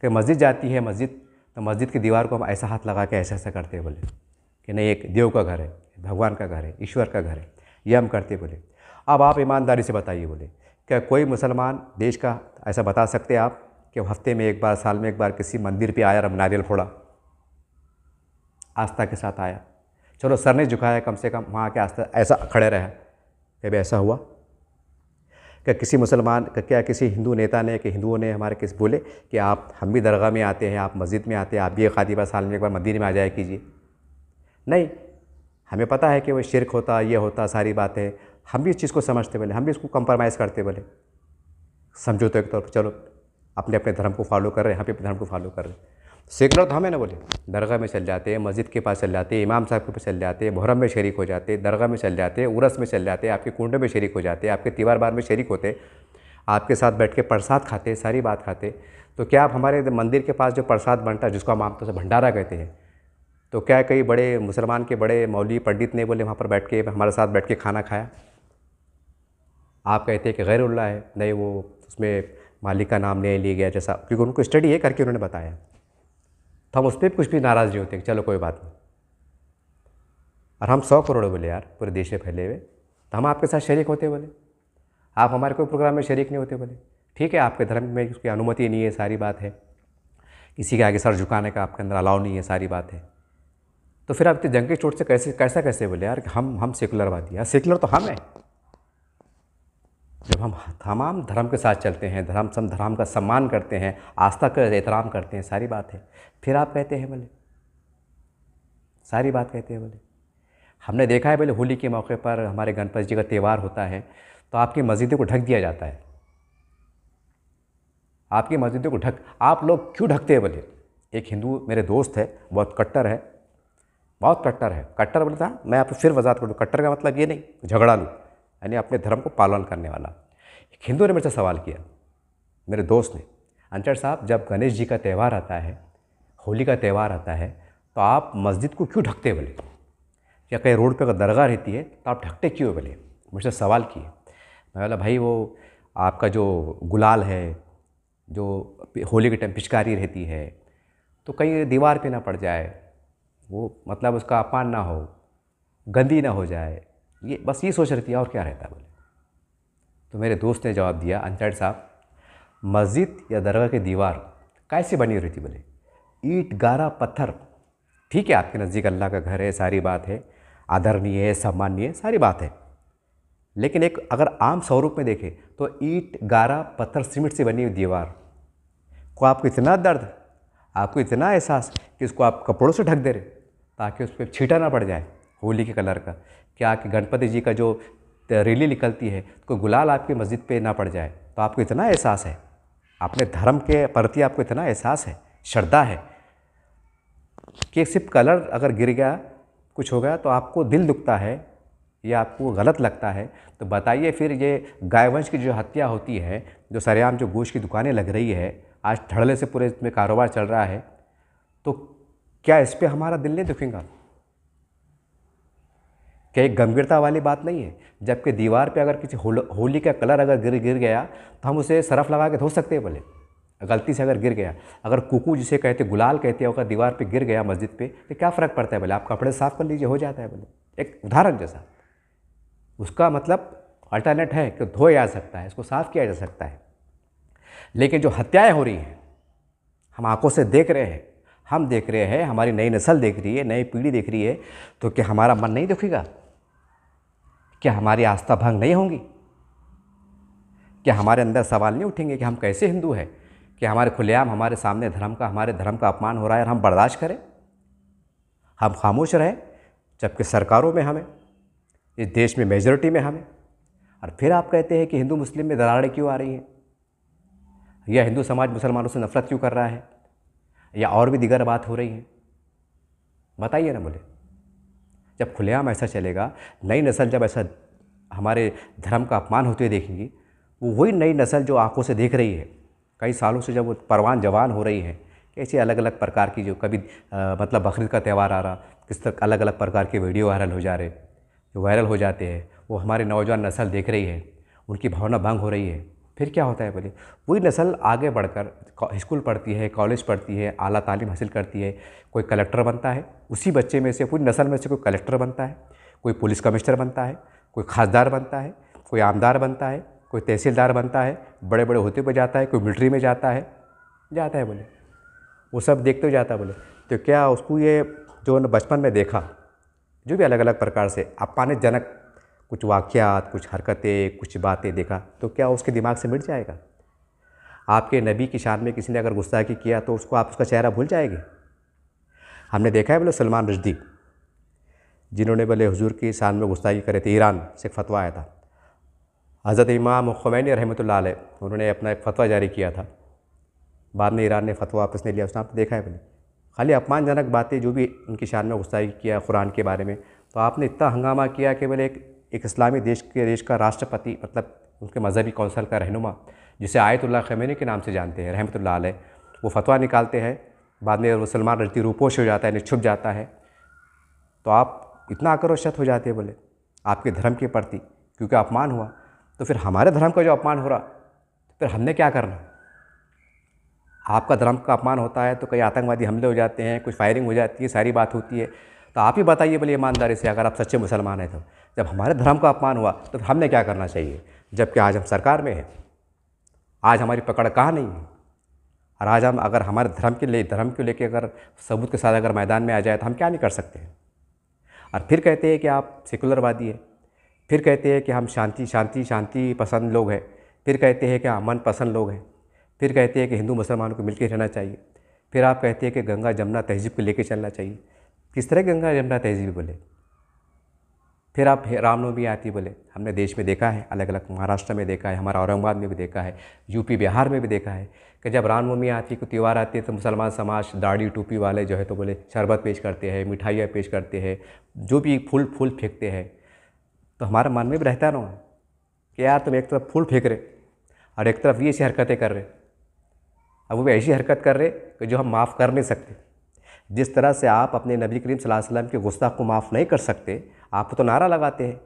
कि मस्जिद जाती है मस्जिद, तो मस्जिद की दीवार को हम ऐसा हाथ लगा के ऐसा ऐसा करते हैं बोले कि नहीं, एक देव का घर है, भगवान का घर है, ईश्वर का घर है, ये हम करते बोले। अब आप ईमानदारी से बताइए बोले, क्या कोई मुसलमान देश का ऐसा बता सकते हैं आप कि हफ्ते में एक बार, साल में एक बार किसी मंदिर पे आया और नारियल फोड़ा, आस्था के साथ आया, चलो सर ने झुकाया, कम से कम वहाँ के आस्था ऐसा खड़े रहा, कभी ऐसा हुआ? क्या किसी मुसलमान, क्या किसी हिंदू नेता ने, कि हिंदुओं ने हमारे किस बोले कि आप, हम भी दरगाह में आते हैं, आप मस्जिद में आते हैं, आप भी एक आधी बार साल में एक बार मंदिर में आ जाया कीजिए? नहीं, हमें पता है कि वो शिरक होता, ये होता, सारी बातें हम भी इस चीज़ को समझते बोले, हम भी इसको कंप्रोमाइज़ करते बोले, समझो तो एक तौर पर चलो अपने अपने धर्म को फॉलो कर रहे हैं, यहाँ पे धर्म को फॉलो कर रहे हैं। सेकुलर तो हमें ना बोले, दरगाह में चल जाते हैं, मस्जिद के पास चल जाते हैं, इमाम साहब के पास चल जाते हैं, मुहर्रम में शरीक हो जाते हैं, दरगाह में चल जाते हैं, उरस में चल जाते हैं, आपके कुंडे में शरीक हो जाते हैं, आपके त्योहार बार में शरीक होते, आपके साथ बैठ के प्रसाद खाते, सारी बात खाते। तो क्या आप हमारे मंदिर के पास जो प्रसाद बनता है, जिसको हम आमतौर से भंडारा कहते हैं, तो क्या कई बड़े मुसलमान के बड़े मौलवी पंडित ने बोले वहाँ पर बैठ के हमारे साथ बैठ के खाना खाया? आप कहते हैं कि गैरुल्लाह है, नहीं वो उसमें मालिक का नाम नहीं लिया गया, जैसा, क्योंकि उनको स्टडी है करके उन्होंने बताया, तो हम उस पर कुछ भी नाराज़ नहीं होते, चलो कोई बात नहीं। और हम 100 करोड़ बोले यार पूरे देश में फैले हुए, तो हम आपके साथ शरीक होते बोले, आप हमारे कोई प्रोग्राम में शरीक नहीं होते बोले। ठीक है, आपके धर्म में उसकी अनुमति नहीं है, सारी बात है, किसी के आगे सर झुकाने का आपके अंदर अलाउ नहीं है, सारी बात है। तो फिर आप इतनी जंग की चोट से कैसे बोले यार हम सेकुलरवादी? यार सेकुलर तो हम हैं। जब हम तमाम धर्म के साथ चलते हैं, धर्म का सम्मान करते हैं, आस्था का एहतराम करते हैं, सारी बात है, फिर आप कहते हैं बोले, सारी बात कहते हैं बोले। हमने देखा है बोले होली के मौके पर हमारे गणपति जी का त्यौहार होता है तो आपकी मस्जिदों को ढक दिया जाता है। आपकी मस्जिदों को आप लोग क्यों ढकते हैं बोले? एक हिंदू मेरे दोस्त है, बहुत कट्टर है, बहुत कट्टर है। कट्टर बोलता है, मैं आपको फिर वजाहत कर दूँ, कट्टर का मतलब ये नहीं झगड़ालू, यानी अपने धर्म को पालन करने वाला। एक हिंदू ने मेरे से सवाल किया, मेरे दोस्त ने, अंचर साहब जब गणेश जी का त्यौहार आता है, होली का त्यौहार आता है, तो आप मस्जिद को क्यों ढकते बोले? या कहीं रोड पे अगर दरगाह रहती है तो आप ढकते क्यों बोले? मुझसे सवाल किए। मैं बोला भाई वो आपका जो गुलाल है, जो होली के टाइम पिचकारी रहती है, तो कहीं दीवार पे ना पड़ जाए, वो मतलब उसका अपमान ना हो, गंदी ना हो जाए, ये बस ये सोच रही थी, और क्या रहता है बोले। तो मेरे दोस्त ने जवाब दिया, अंचड़ साहब मस्जिद या दरगाह की दीवार कैसे बनी रही थी बोले? ईंट गारा पत्थर, ठीक है आपके नज़दीक अल्लाह का घर है, सारी बात है, आदरणीय है, सम्माननीय है, सारी बात है, लेकिन एक अगर आम स्वरूप में देखें तो ईंट गारा पत्थर सीमेंट से बनी हुई दीवार को आपको इतना दर्द, आपको इतना एहसास कि इसको आप कपड़ों से ढक दे रहे ताकि उस पर छींटा ना पड़ जाए होली के कलर का, क्या कि गणपति जी का जो रैली निकलती है तो गुलाल आपकी मस्जिद पे ना पड़ जाए, तो आपको इतना एहसास है, अपने धर्म के प्रति आपको इतना एहसास है, श्रद्धा है कि सिर्फ कलर अगर गिर गया, कुछ हो गया तो आपको दिल दुखता है या आपको गलत लगता है। तो बताइए फिर ये गायवंश की जो हत्या होती है, जो सरेआम जो गोश्त की दुकानें लग रही है, आज धड़ल्ले से पूरे इसमें कारोबार चल रहा है, तो क्या इस पर हमारा दिल नहीं दुखेगा? क्या एक गंभीरता वाली बात नहीं है? जबकि दीवार पे अगर किसी होली का कलर अगर गिर गया तो हम उसे सरफ लगा के धो सकते हैं बोले, गलती से अगर गिर गया, अगर कुकू जिसे कहते गुलाल कहते हैं अगर दीवार पे गिर गया मस्जिद पे तो क्या फ़र्क पड़ता है बोले? आप कपड़े साफ़ कर लीजिए, हो जाता है बोले, एक उदाहरण जैसा। उसका मतलब अल्टरनेट है कि धोया जा सकता है, इसको साफ़ किया जा सकता है। लेकिन जो हत्याएं हो रही हैं हम आंखों से देख रहे हैं, हम देख रहे हैं, हमारी नई नस्ल देख रही है, नई पीढ़ी देख रही है, तो क्या हमारा मन नहीं दुखेगा? क्या हमारी आस्था भंग नहीं होंगी? क्या हमारे अंदर सवाल नहीं उठेंगे कि हम कैसे हिंदू हैं? कि हमारे खुलेआम हमारे सामने हमारे धर्म का अपमान हो रहा है और हम बर्दाश्त करें, हम खामोश रहें, जबकि सरकारों में हमें, इस देश में मेजॉरिटी में हमें, और फिर आप कहते हैं कि हिंदू मुस्लिम में दरारें क्यों आ रही हैं, या हिंदू समाज मुसलमानों से नफरत क्यों कर रहा है, या और भी दीगर बात हो रही है? बताइए ना मुझे। जब खुलेआम ऐसा चलेगा, नई नस्ल जब ऐसा हमारे धर्म का अपमान होते हुए देखेंगी, वो वही नई नस्ल जो आंखों से देख रही है कई सालों से, जब वो परवान जवान हो रही है, कैसे अलग अलग प्रकार की जो कभी मतलब बकरीद का त्यौहार आ रहा, किस तरह अलग अलग प्रकार के वीडियो वायरल हो जा रहे, जो वायरल हो जाते हैं, वो हमारी नौजवान नस्ल देख रही है, उनकी भावना भंग हो रही है। फिर क्या होता है बोले, वही नस्ल आगे बढ़कर स्कूल पढ़ती है, कॉलेज पढ़ती है, आला तालीम हासिल करती है, कोई कलेक्टर बनता है, उसी बच्चे में से, पूरी नस्ल में से कोई कलेक्टर बनता है, कोई पुलिस कमिश्नर बनता है, कोई खासदार बनता है, कोई आमदार बनता है, कोई तहसीलदार बनता है, बड़े बड़े होते पे जाता है, कोई मिलिट्री में जाता है बोले, वो सब देखते हुए जाता है बोले। तो क्या उसको ये जो बचपन में देखा, जो भी अलग अलग प्रकार से अपमानजनक कुछ वाक़यात, कुछ हरकतें, कुछ बातें देखा, तो क्या उसके दिमाग से मिट जाएगा? आपके नबी की शान में किसी ने अगर गुस्ताखी किया तो आप उसका चेहरा भूल जाएंगे? हमने देखा है बोले सलमान रुश्दी, जिन्होंने बोले हुजूर की शान में गुस्ताखी करे थे, ईरान से एक फ़तवा आया था, हज़रत इमाम ख़ुमैनी रहमतुल्लाह अलैह, उन्होंने अपना एक फ़तवा जारी किया था, बाद में ईरान ने फ़तवा वापस नहीं लिया। उसने आपने देखा है बोले, खाली अपमानजनक बातें जो भी उनकी शान में गुस्ताखी किया कुरान के बारे में, तो आपने इतना हंगामा किया कि बोले एक इस्लामी देश का राष्ट्रपति, मतलब उनके मजहबी कौंसिल का रहनुमा, जिसे आयतुल्लाह ख़मैनी के नाम से जानते हैं रहमतुल्लाह अलैह, वो फ़तवा निकालते हैं, बाद में वो सलमान रुश्दी रूपोश हो जाता है, छुप जाता है, तो आप इतना आक्रोशित हो जाते हैं बोले आपके धर्म के प्रति, क्योंकि अपमान हुआ। तो फिर हमारे धर्म का जो अपमान हो रहा, तो फिर हमने क्या करना? आपका धर्म का अपमान होता है तो कई आतंकवादी हमले हो जाते हैं, कुछ फायरिंग हो जाती है, सारी बात होती है, तो आप ही बताइए बोले ईमानदारी से, अगर आप सच्चे मुसलमान हैं, तो जब हमारे धर्म का अपमान हुआ तो फिर हमने क्या करना चाहिए? जबकि आज हम सरकार में हैं, आज हमारी पकड़ कहाँ नहीं है, और आज हम अगर हमारे धर्म को लेकर अगर सबूत के साथ अगर मैदान में आ जाए तो हम क्या नहीं कर सकते हैं? और फिर कहते हैं कि आप सेकुलरवादी हैं, फिर कहते हैं कि हम शांति पसंद लोग हैं, फिर कहते हैं कि अमन पसंद लोग हैं, फिर कहते हैं कि हिंदू मुसलमानों को मिलकर रहना चाहिए, फिर आप कहते हैं कि गंगा जमुना तहज़ीब को लेकर चलना चाहिए। किस तरह गंगा जमुना तहज़ीब बोले? फिर आप रामनवमी आती बोले, हमने देश में देखा है, अलग अलग महाराष्ट्र में देखा है, हमारा औरंगाबाद में भी देखा है, यूपी बिहार में भी देखा है कि जब रामनवमी आती, कोई त्यौहार आती है, तो मुसलमान समाज दाढ़ी टोपी वाले जो है तो बोले शरबत पेश करते हैं, मिठाइयाँ पेश करते हैं, जो भी फूल फेंकते हैं, तो हमारे मन में भी रहता ना कि यार तुम एक तरफ फूल फेंक रहे और एक तरफ ये ऐसी हरकतें कर रहे, अब वो भी ऐसी हरकत कर रहे कि जो हम माफ़ कर नहीं सकते। जिस तरह से आप अपने नबी करीम सल्लल्लाहु अलैहि वसल्लम के गुस्ताख को माफ़ नहीं कर सकते, आप तो नारा लगाते हैं।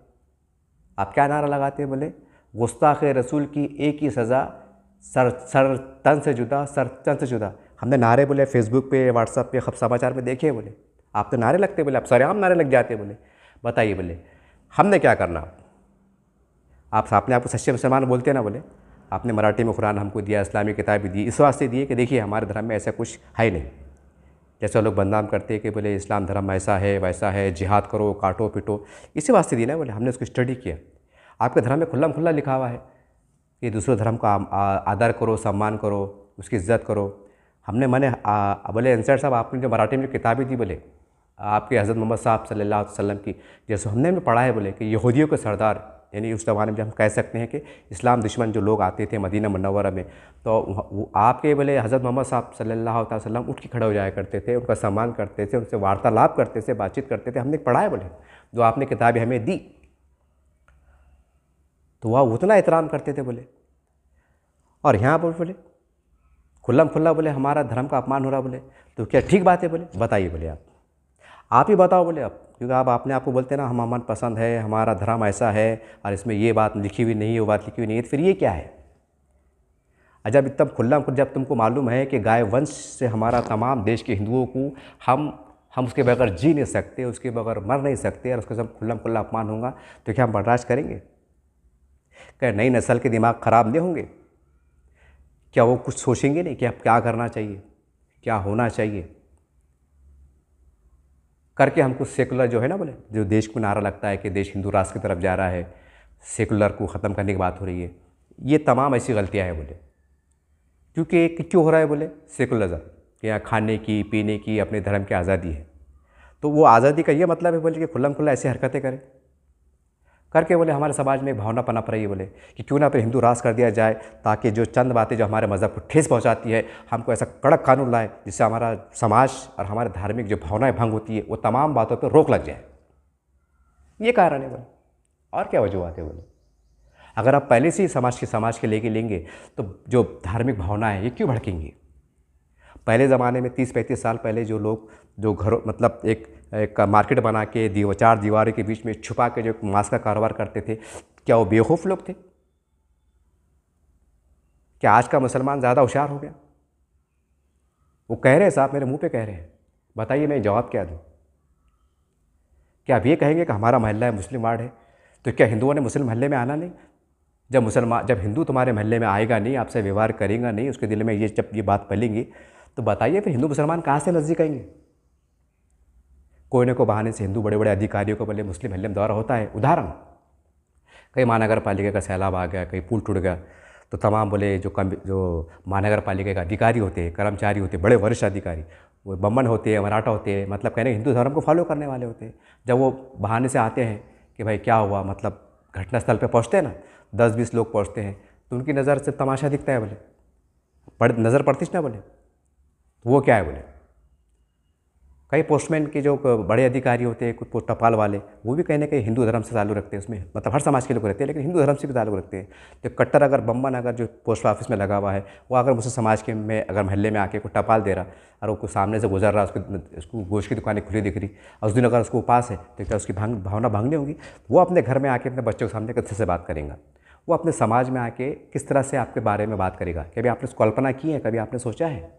आप क्या नारा लगाते हैं बोले? गुस्ताख रसूल की एक ही सज़ा, सर तन से जुदा, सर तन से जुदा। हमने नारे बोले फेसबुक पे, व्हाट्सएप पे, खबर समाचार में देखे बोले, आप तो नारे लगते बोले, आप सरेआम नारे लग जाते बोले। बताइए बोले हमने क्या करना? आप अपने आप को सच्चे मुसलमान बोलते ना बोले, आपने मराठी में कुरान हमको दिया, इस्लामी किताबें दी, इस वास्ते दिए कि देखिए हमारे धर्म में ऐसा कुछ है नहीं। जैसे लोग बदनाम करते हैं कि बोले इस्लाम धर्म ऐसा है वैसा है, जिहाद करो, काटो पिटो, इसी वास्ते दिए ना बोले। हमने उसको स्टडी किया, आपके धर्म में खुल्लम खुल्ला लिखा हुआ है कि दूसरे धर्म का आदर करो, सम्मान करो, उसकी इज़्ज़त करो। हमने बोले अंसर साहब, आपने जो मराठी में किताबें दी बोले आपके हज़रत मोहम्मद साहब सल्लल्लाहु अलैहि वसल्लम की, जैसे हमने भी पढ़ा है बोले कि यहूदियों के सरदार, यानी उस ज़माने में हम कह सकते हैं कि इस्लाम दुश्मन जो लोग आते थे मदीना मुनव्वरा में, तो वो आपके बोले हज़रत मोहम्मद साहब सल्लल्लाहु अलैहि वसल्लम उठ के खड़े हो जाया करते थे, उनका सम्मान करते थे, उनसे वार्तालाप करते थे, बातचीत करते थे। हमने पढ़ा है बोले, जो आपने किताबें हमें दी, तो वह उतना एहतराम करते थे बोले। और यहाँ पर बोले खुल्लम खुल्ला बोले हमारा धर्म का अपमान हो रहा बोले, तो क्या ठीक बात है बोले? बताइए बोले, आप ही बताओ बोले। आप क्योंकि आप अपने आप को बोलते ना हम अमन पसंद है, हमारा धर्म ऐसा है और इसमें ये बात लिखी हुई नहीं है, वो बात लिखी हुई नहीं है, तो फिर ये क्या है? जब इतना खुल्ला जब तुमको मालूम है कि गाय वंश से हमारा तमाम देश के हिंदुओं को हम उसके बगैर जी नहीं सकते, उसके बगैर मर नहीं सकते, और उसका सब खुल्ला अपमान होगा, तो क्या हम बर्दाश्त करेंगे? क्या नई नस्ल के दिमाग ख़राब नहीं होंगे? क्या वो कुछ सोचेंगे नहीं कि अब क्या करना चाहिए, क्या होना चाहिए? करके हमको सेकुलर जो है ना बोले, जो देश को नारा लगता है कि देश हिंदू राष्ट्र की तरफ जा रहा है, सेकुलर को ख़त्म करने की बात हो रही है, ये तमाम ऐसी गलतियाँ हैं बोले। क्योंकि क्यों हो रहा है बोले सेकुलरिज्म, कि यहाँ खाने की, पीने की, अपने धर्म की आज़ादी है। तो वो आज़ादी का ये मतलब है बोले कि खुल्लम खुल्ला ऐसी हरकतें करें करके बोले हमारे समाज में एक भावना पनप रही है बोले कि क्यों ना फिर हिंदू राष्ट्र कर दिया जाए, ताकि जो चंद बातें जो हमारे मज़हब को ठेस पहुंचाती है, हमको ऐसा कड़क कानून लाए जिससे हमारा समाज और हमारे धार्मिक जो भावनाएं भंग होती है वो तमाम बातों पर रोक लग जाए। ये कारण है बोले, और क्या वजूहत है बोले। अगर आप पहले से ही समाज के लेके लेंगे तो जो धार्मिक भावना है ये क्यों भड़केंगी। पहले ज़माने में 30-35 साल पहले जो लोग जो घरों मतलब एक मार्केट बना के चार दीवारों के बीच में छुपा के जो मांस का कारोबार करते थे, क्या वो बेवकूफ़ लोग थे? क्या आज का मुसलमान ज़्यादा होशियार हो गया? वो कह रहे हैं, साहब मेरे मुंह पे कह रहे हैं, बताइए मैं जवाब क्या दूँ? क्या आप ये कहेंगे कि हमारा मोहल्ला है मुस्लिम वार्ड है, तो क्या हिंदुओं ने मुस्लिम मोहल्ले में आना नहीं? जब हिंदू तुम्हारे मोहल्ले में आएगा नहीं, आपसे व्यवहार करेगा नहीं, उसके दिल में जब ये बात पलेंगी, तो बताइए फिर हिंदू मुसलमान कहाँ से नज़दीक आएंगे? कोई न कोई बहाने से हिंदू बड़े बड़े अधिकारियों को बोले मुस्लिम मोहल्ले में दौरा होता है। उदाहरण, कहीं महानगर पालिका का सैलाब आ गया, कहीं पुल टूट गया, तो तमाम बोले जो महानगर पालिका के अधिकारी होते हैं, कर्मचारी होते हैं, बड़े वरिष्ठ अधिकारी, वो बम्बन होते हैं, मराठा होते हैं, मतलब कहने हिंदू धर्म को फॉलो करने वाले होते हैं। जब वो बहाने से आते हैं कि भाई क्या हुआ, मतलब घटनास्थल पे पहुँचते हैं ना, 10-20 लोग पहुँचते हैं, तो उनकी नज़र से तमाशा दिखता है बोले, नज़र पड़ती ना बोले, तो वो क्या है बोले। कई पोस्टमैन के जो बड़े अधिकारी होते हैं, कुछ टपाल वाले, वो भी कहीं ना कहीं हिंदू धर्म से ताल्लुक़ रखते हैं। उसमें मतलब हर समाज के लोग रहते हैं, लेकिन हिंदू धर्म से भी ताल्लुक़ रखते हैं। तो कट्टर अगर बम्बन अगर जो पोस्ट ऑफिस में लगा हुआ है, वो अगर मुझसे समाज के में अगर मोहल्ले में आके कोई टपाल दे रहा और वो सामने से गुजर रहा, उसको गोश्त की दुकानें खुली दिख रही, और उस दिन अगर उसको उपास है, तो क्या उसकी भावना भांगनी होगी? वो अपने घर में आके अपने बच्चों के सामने किस तरह से बात करेगा? वो अपने समाज में आके किस तरह से आपके बारे में बात करेगा? कभी आपने कल्पना की है? कभी आपने सोचा है?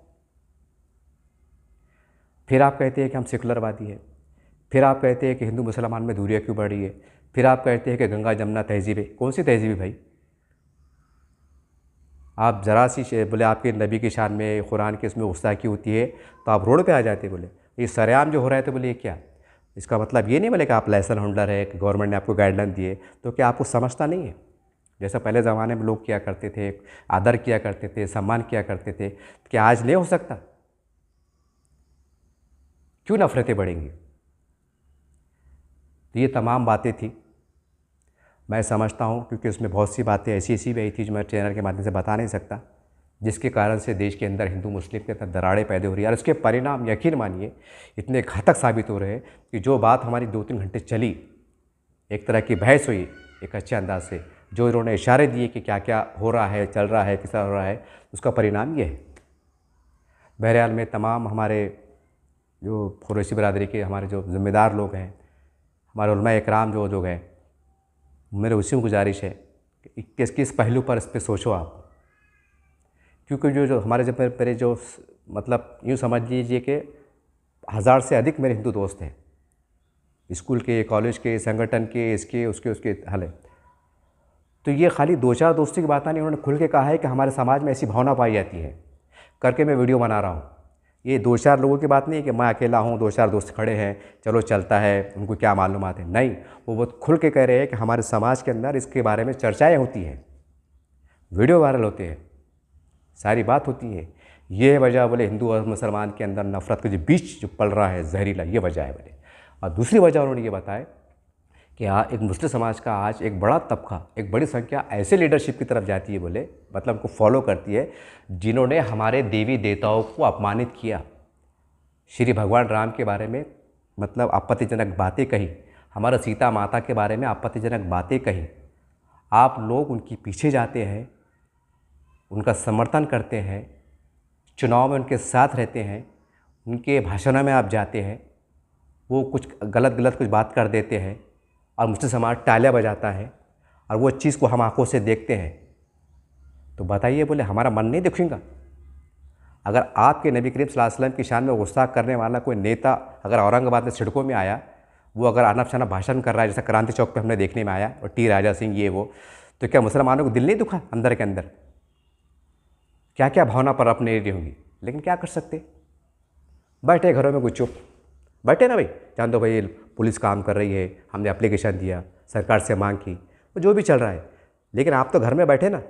फिर आप कहते हैं कि हम सेकुलरवादी है, फिर आप कहते हैं कि हिंदू मुसलमान में दूरियाँ क्यों बढ़ रही है, फिर आप कहते हैं कि गंगा जमुना तहजीब है। कौन सी तहजीब है भाई? आप ज़रा सी बोले आपके नबी की शान में, कुरान के इसमें गुस्ताखी होती है, तो आप रोड पे आ जाते बोले ये सरेआम जो हो रहा है, तो बोले ये क्या? इसका मतलब ये नहीं बोले कि आप लाइसेंस होल्डर है, कि गवर्नमेंट ने आपको गाइडलाइन दिए, तो क्या आपको समझता नहीं है? जैसा पहले ज़माने में लोग किया करते थे, आदर किया करते थे, सम्मान किया करते थे, क्या आज नहीं हो सकता? क्यों नफ़रतें बढ़ेंगी? तो ये तमाम बातें थी, मैं समझता हूँ, क्योंकि उसमें बहुत सी बातें ऐसी भी आई थी जो मैं चैनल के माध्यम से बता नहीं सकता, जिसके कारण से देश के अंदर हिंदू मुस्लिम के अंदर दरारें पैदा हो रही है। और उसके परिणाम यकीन मानिए इतने घातक साबित हो रहे हैं कि जो बात हमारी 2-3 घंटे चली, एक तरह की बहस हुई एक अच्छे अंदाज से, जो इन्होंने इशारे दिए कि क्या क्या हो रहा है, चल रहा है, किस तरह हो रहा है, उसका परिणाम ये है। बहरहाल में तमाम हमारे जो कुरैशी बरादरी के हमारे जो ज़िम्मेदार लोग हैं, हमारे उलमा इकराम जो लोग हैं, मेरे उसी में गुजारिश है कि किस पहलू पर इस पर सोचो आप। क्योंकि जो हमारे जब मेरे जो मतलब यूँ समझ लीजिए कि 1000 से अधिक मेरे हिंदू दोस्त हैं, स्कूल के, कॉलेज के, संगठन के, इसके उसके हले। तो ये खाली 2-4 दोस्ती की बात नहीं, उन्होंने खुल के कहा है कि हमारे समाज में ऐसी भावना पाई जाती है, करके मैं वीडियो बना रहा हूँ। ये 2-4 लोगों की बात नहीं है कि मैं अकेला हूँ, 2-4 दोस्त खड़े हैं, चलो चलता है, उनको क्या मालूमात है। नहीं, वो बहुत खुल के कह रहे हैं कि हमारे समाज के अंदर इसके बारे में चर्चाएँ होती हैं, वीडियो वायरल होते हैं, सारी बात होती है। ये वजह बोले हिंदू और मुसलमान के अंदर नफ़रत का जो बीज जो पल रहा है जहरीला, ये वजह है बोले। और दूसरी वजह उन्होंने ये बताया कि एक मुस्लिम समाज का आज एक बड़ा तबका, एक बड़ी संख्या ऐसे लीडरशिप की तरफ जाती है बोले, मतलब उनको फॉलो करती है, जिन्होंने हमारे देवी देवताओं को अपमानित किया, श्री भगवान राम के बारे में मतलब आपत्तिजनक बातें कही, हमारा सीता माता के बारे में आपत्तिजनक बातें कही। आप लोग उनके पीछे जाते हैं, उनका समर्थन करते हैं, चुनाव में उनके साथ रहते हैं, उनके भाषणों में आप जाते हैं, वो कुछ गलत कुछ बात कर देते हैं और मुस्लिम समाज तालियां बजाता है, और वो चीज़ को हम आंखों से देखते हैं। तो बताइए बोले हमारा मन नहीं दुखेगा? अगर आपके नबी करीम सल्लल्लाहु अलैहि वसल्लम की शान में गुस्ताख करने वाला कोई नेता अगर औरंगाबाद में सड़कों में आया, वो अगर अनप शनप भाषण कर रहा है, जैसा क्रांति चौक पे हमने देखने में आया, और टी राजा सिंह ये वो, तो क्या मुसलमानों को दिल नहीं दुखा अंदर के अंदर? क्या भावना पर अपने रही होंगी, लेकिन क्या कर सकते, बैठे घरों में गुच्चुप, बैठे ना भाई, जान दो भाई पुलिस काम कर रही है, हमने एप्लीकेशन दिया, सरकार से मांग की, वो जो भी चल रहा है, लेकिन आप तो घर में बैठे ना।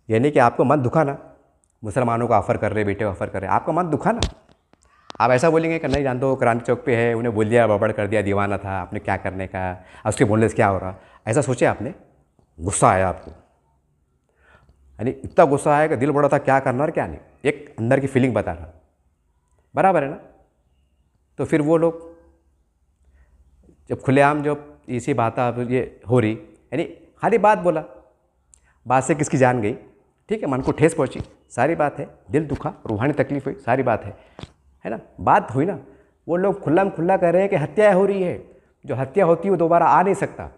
यानी कि आपको मन दुखा ना, मुसलमानों को ऑफ़र कर रहे, बेटे ऑफ़र कर रहे, आपका मन दुखा ना। आप ऐसा बोलेंगे कि नहीं जान दो क्रांति चौक पे है, उन्हें बोल दिया, बड़बड़ कर दिया, दीवाना था, आपने क्या करने का, उसके बोलने से क्या हो रहा, ऐसा सोचे आपने? गुस्सा आया आपको, यानी इतना गुस्सा आया कि दिल बड़ा था क्या करना और क्या नहीं, एक अंदर की फीलिंग बता रहा, बराबर है ना। तो फिर वो लोग जब खुलेआम जब इसी बात अब ये हो रही, यानी खाली बात बोला, बात से किसकी जान गई, ठीक है, मन को ठेस पहुंची, सारी बात है, दिल दुखा, रूहानी तकलीफ हुई, सारी बात है ना, बात हुई ना। वो लोग खुल्ला खुल्ला कह रहे हैं कि हत्या हो रही है, जो हत्या होती है वो दोबारा आ नहीं सकता।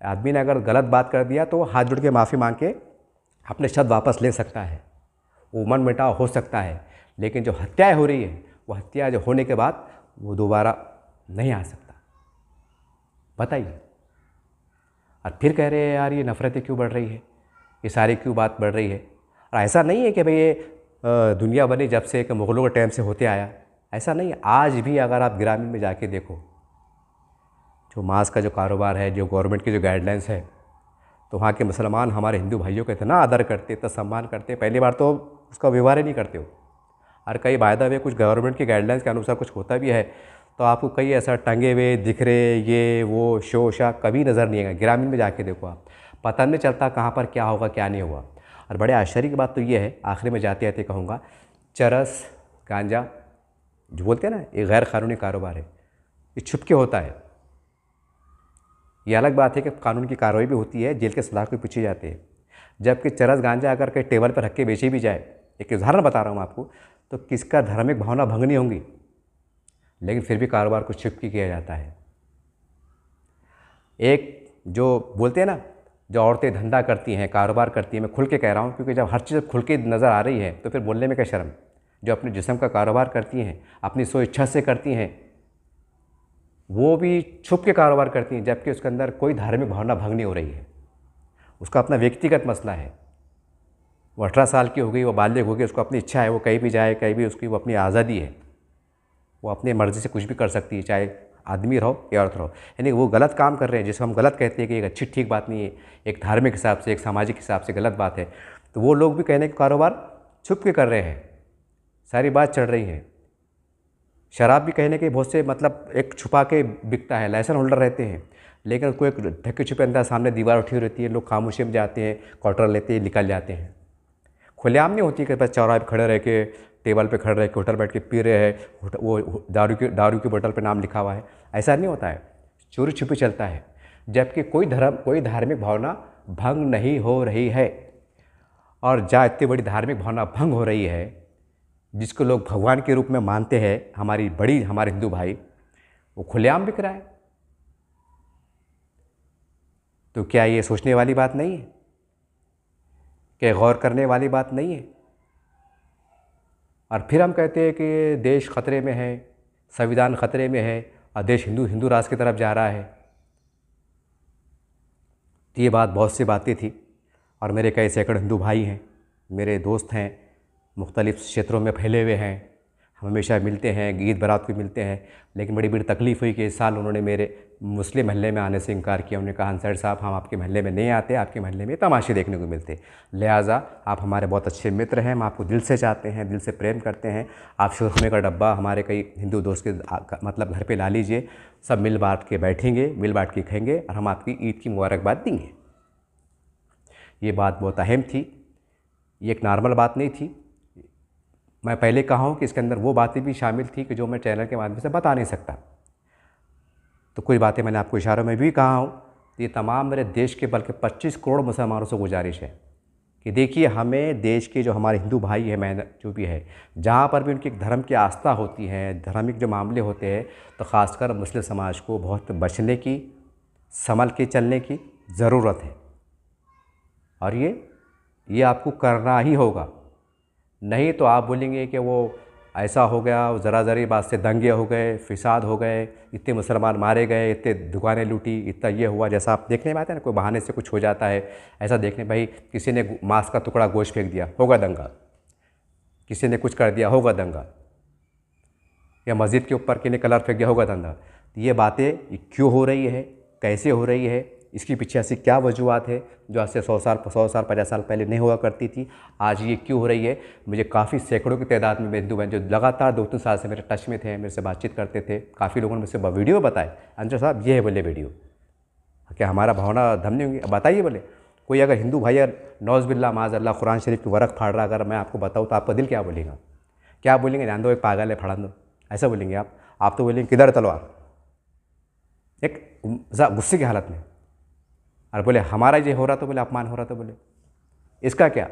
आदमी ने अगर गलत बात कर दिया तो हाथ जोड़ के माफ़ी मांग के अपने शब्द वापस ले सकता है, वो मन मिटाव हो सकता है, लेकिन जो हत्याएं हो रही है वो हत्या जो होने के बाद वो दोबारा नहीं आ सकता। बताइए। और फिर कह रहे हैं यार ये नफ़रतें क्यों बढ़ रही है, ये सारी क्यों बात बढ़ रही है। और ऐसा नहीं है कि भाई ये दुनिया बनी जब से, कि मुग़लों के टाइम से होते आया, ऐसा नहीं है। आज भी अगर आप ग्रामीण में जाके देखो, जो मांस का जो कारोबार है, जो गवर्नमेंट की जो गाइडलाइंस है, तो वहाँ के मुसलमान हमारे हिंदू भाइयों का इतना आदर करते, इतना सम्मान करते, पहली बार तो उसका व्यवहार ही नहीं करते हो। और कई वायदा हुए कुछ गवर्नमेंट की गाइडलाइंस के अनुसार कुछ होता भी है तो आपको कई ऐसा टंगे हुए दिख रहे, ये वो शो शा कभी नज़र नहीं आएगा। ग्रामीण में जाके देखो आप, पता नहीं चलता कहाँ पर क्या होगा क्या नहीं होगा। और बड़े आश्चर्य की बात तो ये है, आखिरी में जाते जाते कहूँगा, चरस गांजा जो बोलते हैं ना, ये गैर कानूनी कारोबार है, ये छुप के होता है। ये अलग बात है कि कानून की कार्रवाई भी होती है, जेल के सलाख भी पूछे जाते हैं, जबकि चरस गांजा अगर कहीं टेबल पर रख के बेची भी जाए, एक उदाहरण बता रहा हूँ आपको, तो किसका धार्मिक भावना भंग नहीं होंगी, लेकिन फिर भी कारोबार को छुप के किया जाता है। एक जो बोलते हैं ना, जो औरतें धंधा करती हैं, कारोबार करती हैं, मैं खुल के कह रहा हूँ क्योंकि जब हर चीज़ खुल के नज़र आ रही है तो फिर बोलने में क्या शर्म। जो अपने जिस्म का कारोबार करती हैं, अपनी स्व इच्छा से करती हैं, वो भी छुप के कारोबार करती हैं, जबकि उसके अंदर कोई धार्मिक भावना भंग नहीं हो रही है। उसका अपना व्यक्तिगत मसला है, वो 18 साल की हो गई, वो बालिग हो गई, उसको अपनी इच्छा है, वो कहीं भी जाए, कहीं भी, उसकी वो अपनी आज़ादी है, वो अपनी मर्ज़ी से कुछ भी कर सकती है, चाहे आदमी रहो या औरत रहो। यानी वो गलत काम कर रहे हैं, जिसको हम गलत कहते हैं कि एक अच्छी ठीक बात नहीं है, एक धार्मिक हिसाब से, एक सामाजिक हिसाब से गलत बात है, तो वो लोग भी कहने का कारोबार छुप के कर रहे हैं, सारी बात चढ़ रही है। शराब भी कहने के बहुत से मतलब एक छुपा के बिकता है, लाइसेंस होल्डर रहते हैं, लेकिन उसको एक ढके छुपे अंदर सामने दीवार उठी रहती है, लोग खामोशी में जाते हैं, क्वार्टर लेते हैं, निकल जाते हैं। खुलेआम नहीं होती कि बस चौराहे पर खड़े रह के, टेबल पे खड़े रह के होटल बैठ के पी रहे हैं, वो दारू की बोतल पे नाम लिखा हुआ है, ऐसा नहीं होता है, चोरी छुपी चलता है, जबकि कोई धार्मिक भावना भंग नहीं हो रही है। और जहाँ इतनी बड़ी धार्मिक भावना भंग हो रही है, जिसको लोग भगवान के रूप में मानते हैं, हमारे हिंदू भाई, वो खुलेआम बिक रहा है। तो क्या ये सोचने वाली बात नहीं है, क्या गौर करने वाली बात नहीं है? और फिर हम कहते हैं कि देश खतरे में है, संविधान खतरे में है और देश हिंदू राष्ट्र की तरफ जा रहा है। तो ये बात, बहुत सी बातें थी, और मेरे कई सैकड़ों हिंदू भाई हैं, मेरे दोस्त हैं, मुख्तलिफ़ क्षेत्रों में फैले हुए हैं, हम हमेशा मिलते हैं, ईद बारात को मिलते हैं। लेकिन बड़ी तकलीफ़ हुई कि इस साल उन्होंने मेरे मुस्लिम महल्ले में आने से इनकार किया। उन्होंने कहा अंसारी साहब, हम आपके महल्ले में नहीं आते, आपके महल्ले में तमाशे देखने को मिलते, लिहाजा आप हमारे बहुत अच्छे मित्र हैं, हम आपको दिल से चाहते हैं, दिल से प्रेम करते हैं। आप सुरखमे का डब्बा हमारे कई हिंदू दोस्त के मतलब घर पर ला लीजिए, सब मिल बाँट के बैठेंगे, मिल बाँट के खाएँगे और हम आपकी ईद की मुबारकबाद देंगे। ये बात बहुत अहम थी, ये एक नॉर्मल बात नहीं थी। मैं पहले कहा हूँ कि इसके अंदर वो बातें भी शामिल थी कि जो मैं चैनल के माध्यम से बता नहीं सकता। तो कुछ बातें मैंने आपको इशारों में भी कहा हूँ। ये तमाम मेरे देश के बल्कि 25 करोड़ मुसलमानों से गुजारिश है कि देखिए, हमें देश के जो हमारे हिंदू भाई हैं, मैं जो भी है, जहाँ पर भी उनकी धर्म की आस्था होती है, धार्मिक जो मामले होते हैं, तो ख़ासकर मुस्लिम समाज को बहुत बचने की, संभल के चलने की ज़रूरत है। और ये आपको करना ही होगा, नहीं तो आप बोलेंगे कि वो ऐसा हो गया, ज़रा बात से दंगे हो गए, फिसाद हो गए, इतने मुसलमान मारे गए, इतने दुकानें लूटी, इतना ये हुआ, जैसा आप देखने में आता है ना, कोई बहाने से कुछ हो जाता है, ऐसा देखने, भाई किसी ने मांस का टुकड़ा गोश्त फेंक दिया, होगा दंगा, किसी ने कुछ कर दिया, होगा दंगा। या मस्जिद के ऊपर किसी कलर फेंक दिया होगा अंदर। तो ये बातें ये क्यों हो रही है, कैसे हो रही है, इसके पीछे ऐसी क्या वजूहत है जो आज से 100 साल 50 साल पहले नहीं हुआ करती थी, आज ये क्यों हो रही है। मुझे काफ़ी सैकड़ों की तादाद में हिंदू बहन जो लगातार 2-3 साल से मेरे टच में थे, मेरे से बातचीत करते थे, काफ़ी लोगों ने मुझसे वीडियो बताए, अंजर साहब ये है बोले वीडियो, क्या हमारा भावना धम नहीं होंगी। बताइए बोले कोई अगर हिंदू भाई नौज़बिल्ला माज़अल्लाह कुरान शरीफ की वरक़ फाड़ रहा, अगर मैं आपको बताऊँ तो आपका दिल क्या बोलेगा? क्या बोलेंगे? जान दो एक पागल है, फाड़ दो, ऐसा बोलेंगे आप तो बोलेंगे किधर तलवार, एक गुस्से की हालत में। और बोले हमारा ये हो रहा तो बोले अपमान हो रहा तो बोले इसका क्या,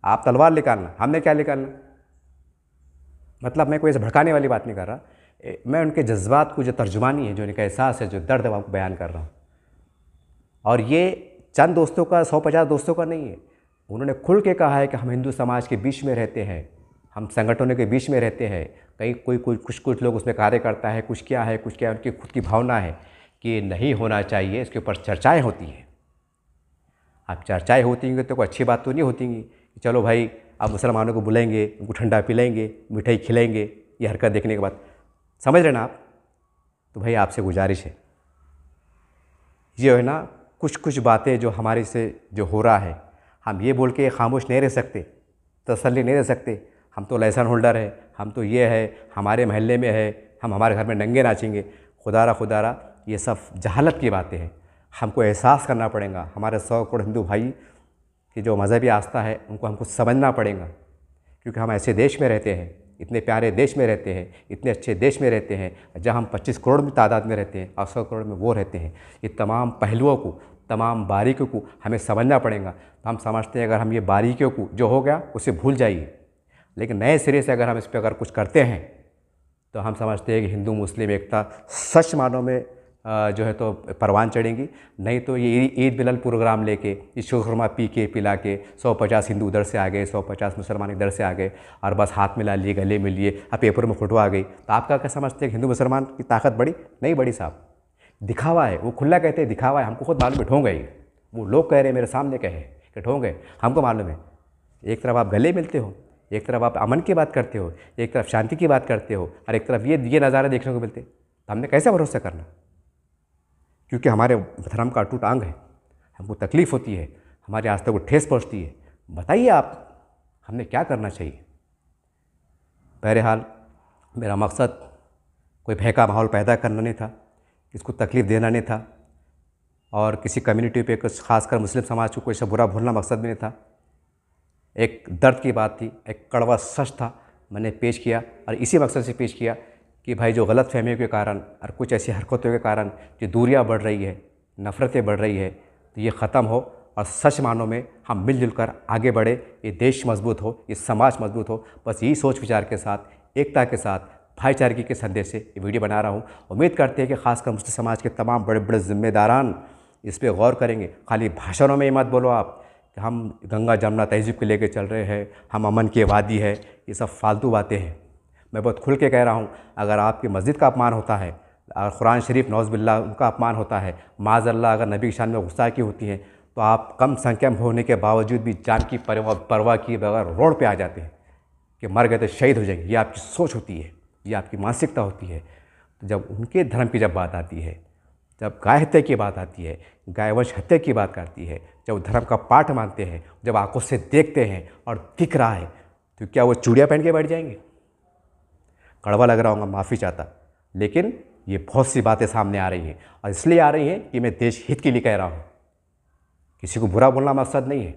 आप तलवार निकालना, हमने क्या निकालना। मतलब मैं कोई ऐसे भड़काने वाली बात नहीं कर रहा, मैं उनके जज्बात को जो तर्जुमानी है, जो उनका एहसास है, जो दर्द है, आपको बयान कर रहा हूँ। और ये चंद दोस्तों का 150 दोस्तों का नहीं है, उन्होंने खुल के कहा है कि हम हिंदू समाज के बीच में रहते हैं, हम संगठनों के बीच में रहते हैं, कहीं कोई कुछ लोग उसमें कार्य करता है, कुछ क्या है, कुछ क्या, उनकी खुद की भावना है कि नहीं होना चाहिए, इसके ऊपर चर्चाएं होती हैं। अब चर्चाएं होती हैं तो कोई अच्छी बात तो नहीं होती कि चलो भाई आप मुसलमानों को बुलाएंगे, उनको ठंडा पिलाएंगे, मिठाई खिलाएंगे, ये हरकत देखने के बाद, समझ रहे ना आप। तो भाई आपसे गुजारिश है, ये है ना कुछ बातें जो हमारे से जो हो रहा है, हम ये बोल के खामोश नहीं रह सकते, तसल्ली नहीं रह सकते, हम तो लाइसेंस होल्डर है, हम तो ये है, हमारे महल्ले में है, हम हमारे घर में नंगे नाचेंगे। खुदारा ये सब जहालत की बातें हैं। हमको एहसास करना पड़ेगा, हमारे 100 करोड़ हिंदू भाई की जो मज़हबी आस्था है उनको हमको समझना पड़ेगा, क्योंकि हम ऐसे देश में रहते हैं, इतने प्यारे देश में रहते हैं, इतने अच्छे देश में रहते हैं जहाँ हम 25 करोड़ की तादाद में रहते हैं और 100 करोड़ में वो रहते हैं। ये तमाम पहलुओं को, तमाम बारीकियों को हमें समझना पड़ेगा। तो हम समझते हैं अगर हम ये बारीकियों को जो हो गया उसे भूल जाइए, लेकिन नए सिरे से अगर हम इस पर अगर कुछ करते हैं तो हम समझते हैं कि हिंदू मुस्लिम एकता सच मानों में जो है तो परवान चढ़ेंगी। नहीं तो ये ईद मिलन प्रोग्राम लेके ये शुरमा पी के पिला के 150 हिंदू उधर से आ गए, 150 मुसलमान इधर से आ गए और बस हाथ मिला लिए, गले मिल लिए, अब पेपर में फोटो आ गई। तो आपका क्या समझते हैं कि हिंदू मुसलमान की ताकत बड़ी? नहीं बड़ी साहब, दिखावा है। वो खुला कहते हैं दिखावा है, हमको खुद मालूम है ठोंग गए। वो लोग कह रहे हैं, मेरे सामने कहे कि ठोंग गए, हमको मालूम है। एक तरफ आप गले मिलते हो, एक तरफ आप अमन की बात करते हो, एक तरफ शांति की बात करते हो, और एक तरफ ये नज़ारे देखने को मिलते, तो हमने कैसे भरोसा करना? क्योंकि हमारे धर्म का अटूट अंग है, हमको तकलीफ़ होती है, हमारी आस्था को ठेस पहुंचती है। बताइए आप हमने क्या करना चाहिए? बहरहाल मेरा मकसद कोई भय का माहौल पैदा करना नहीं था, किसको तकलीफ़ देना नहीं था, और किसी कम्युनिटी पे कुछ खासकर मुस्लिम समाज को कोई ऐसा बुरा भूलना मकसद भी नहीं था। एक दर्द की बात थी, एक कड़वा सच था, मैंने पेश किया। और इसी मकसद से पेश किया कि भाई जो गलत फहमियों के कारण और कुछ ऐसी हरकतों के कारण जो दूरियां बढ़ रही है, नफ़रतें बढ़ रही है, तो ये ख़त्म हो और सच मानों में हम मिलजुल कर आगे बढ़े, ये देश मजबूत हो, ये समाज मजबूत हो। बस यही सोच विचार के साथ, एकता के साथ, भाईचारगी के संदेश से ये वीडियो बना रहा हूँ। उम्मीद करते हैं कि खासकर मुस्लिम समाज के तमाम बड़े बड़े ज़िम्मेदारान इस पर गौर करेंगे। खाली भाषणों में ही मत बोलो आप कि हम गंगा जमुना तहज़ीब को लेकर चल रहे हैं, हम अमन की वादी है, ये सब फालतू बातें हैं। मैं बहुत खुल के कह रहा हूँ, अगर आपकी मस्जिद का अपमान होता है और कुरान शरीफ नौज़बिल्ला उनका अपमान होता है, माज़अल्लाह अगर नबी की शान में गुस्ताखी होती है, तो आप कम संख्या में होने के बावजूद भी जान की परवाह किए बगैर रोड पे आ जाते हैं कि मर गए तो शहीद हो जाएंगे। ये आपकी सोच होती है, ये आपकी मानसिकता होती है। तो जब उनके धर्म की जब बात आती है, जब गाय हत्या की बात आती है, गायवंश हत्या की बात आती है, जब धर्म का पाठ मानते हैं, जब आंखों से देखते हैं और दिख रहा है, तो क्या वो चूड़ियाँ पहन के बैठ जाएंगे? कड़वा लग रहा होगा, माफ़ी चाहता, लेकिन ये बहुत सी बातें सामने आ रही हैं, और इसलिए आ रही हैं कि मैं देश हित के लिए कह रहा हूँ। किसी को बुरा बोलना मकसद नहीं है।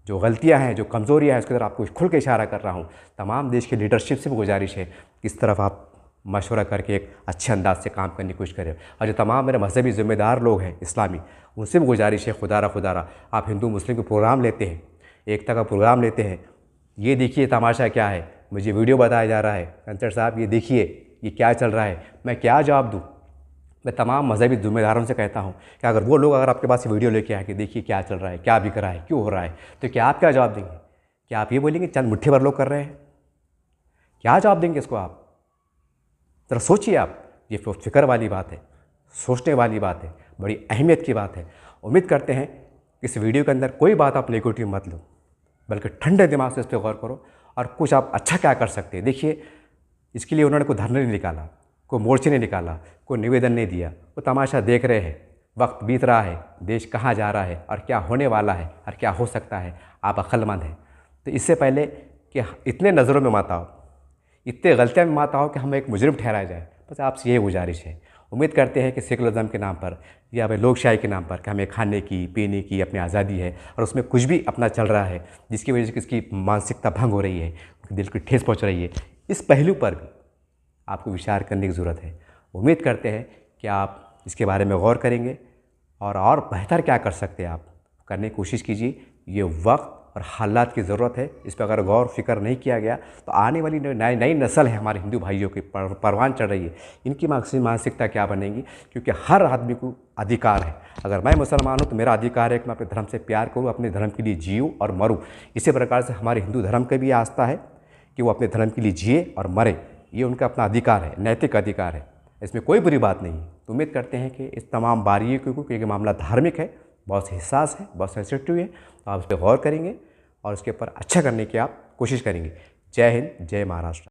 जो गलतियाँ हैं, जो कमज़ोरियाँ हैं, उसकी तरफ आपको खुल के इशारा कर रहा हूँ। तमाम देश की लीडरशिप से भी गुजारिश है कि इस तरफ आप मशवरा करके एक अच्छे अंदाज से काम करने की कोशिश करें। और जो तमाम मेरे मजहबी ज़िम्मेदार लोग हैं इस्लामी, उनसे भी गुजारिश है, खुदारा आप हिंदू मुस्लिम के प्रोग्राम लेते हैं, एकता का प्रोग्राम लेते हैं, ये देखिए तमाशा क्या है, मुझे वीडियो बताया जा रहा है, कंचर साहब ये देखिए ये क्या चल रहा है, मैं क्या जवाब दूँ? मैं तमाम मजहबी ज़िम्मेदारों से कहता हूँ कि अगर वो लोग अगर आपके पास वीडियो लेके आए कि देखिए क्या चल रहा है, क्या बिक रहा है, क्यों हो रहा है, तो क्या आप क्या जवाब देंगे? क्या आप ये बोलेंगे चंद मुट्ठी भर लोग कर रहे हैं? क्या जवाब देंगे इसको आप? ज़रा सोचिए आप। ये फ़िक्र वाली बात है, सोचने वाली बात है, बड़ी अहमियत की बात है। उम्मीद करते हैं कि इस वीडियो के अंदर कोई बात आप नेगेटिव मत लो, बल्कि ठंडे दिमाग से इस पर गौर करो और कुछ आप अच्छा क्या कर सकते हैं। देखिए, इसके लिए उन्होंने कोई धरना नहीं निकाला, कोई मोर्चे नहीं निकाला, कोई निवेदन नहीं दिया। वो तमाशा देख रहे हैं, वक्त बीत रहा है, देश कहाँ जा रहा है और क्या होने वाला है और क्या हो सकता है, आप अक्लमंद हैं। तो इससे पहले कि इतने नज़रों में मत आओ, इतने गलतियाँ में मत आओ कि हम एक मुजरिम ठहराया जाए, बस आपसे यही गुजारिश है। उम्मीद करते हैं कि सेकुलरिज्म के नाम पर या फिर लोकशाही के नाम पर कि हमें खाने की, पीने की अपनी आज़ादी है और उसमें कुछ भी अपना चल रहा है जिसकी वजह से किसकी मानसिकता भंग हो रही है, उनके दिल की ठेस पहुँच रही है, इस पहलू पर भी आपको विचार करने की ज़रूरत है। उम्मीद करते हैं कि आप इसके बारे में गौर करेंगे और बेहतर क्या कर सकते हैं आप करने की कोशिश कीजिए। ये वक्त और हालात की ज़रूरत है, इस पर अगर गौर फिक्र नहीं किया गया तो आने वाली नई नस्ल है हमारे हिंदू भाइयों की परवान चढ़ रही है, इनकी मानसिकता क्या बनेगी। क्योंकि हर आदमी को अधिकार है, अगर मैं मुसलमान हूँ तो मेरा अधिकार है कि मैं अपने धर्म से प्यार करूँ, अपने धर्म के लिए जीऊँ और मरूँ। इसी प्रकार से हमारे हिंदू धर्म का भी आस्था है कि वो अपने धर्म के लिए जिए और मरे, ये उनका अपना अधिकार है, नैतिक अधिकार है, इसमें कोई बुरी बात नहीं है। तो उम्मीद करते हैं कि इस तमाम बारीकियों को, क्योंकि मामला धार्मिक है, बहुत हिसास है, बहुत सेंसिटिव है, तो आप इस पर गौर करेंगे और उसके ऊपर अच्छा करने की आप कोशिश करेंगे। जय हिंद, जय महाराष्ट्र।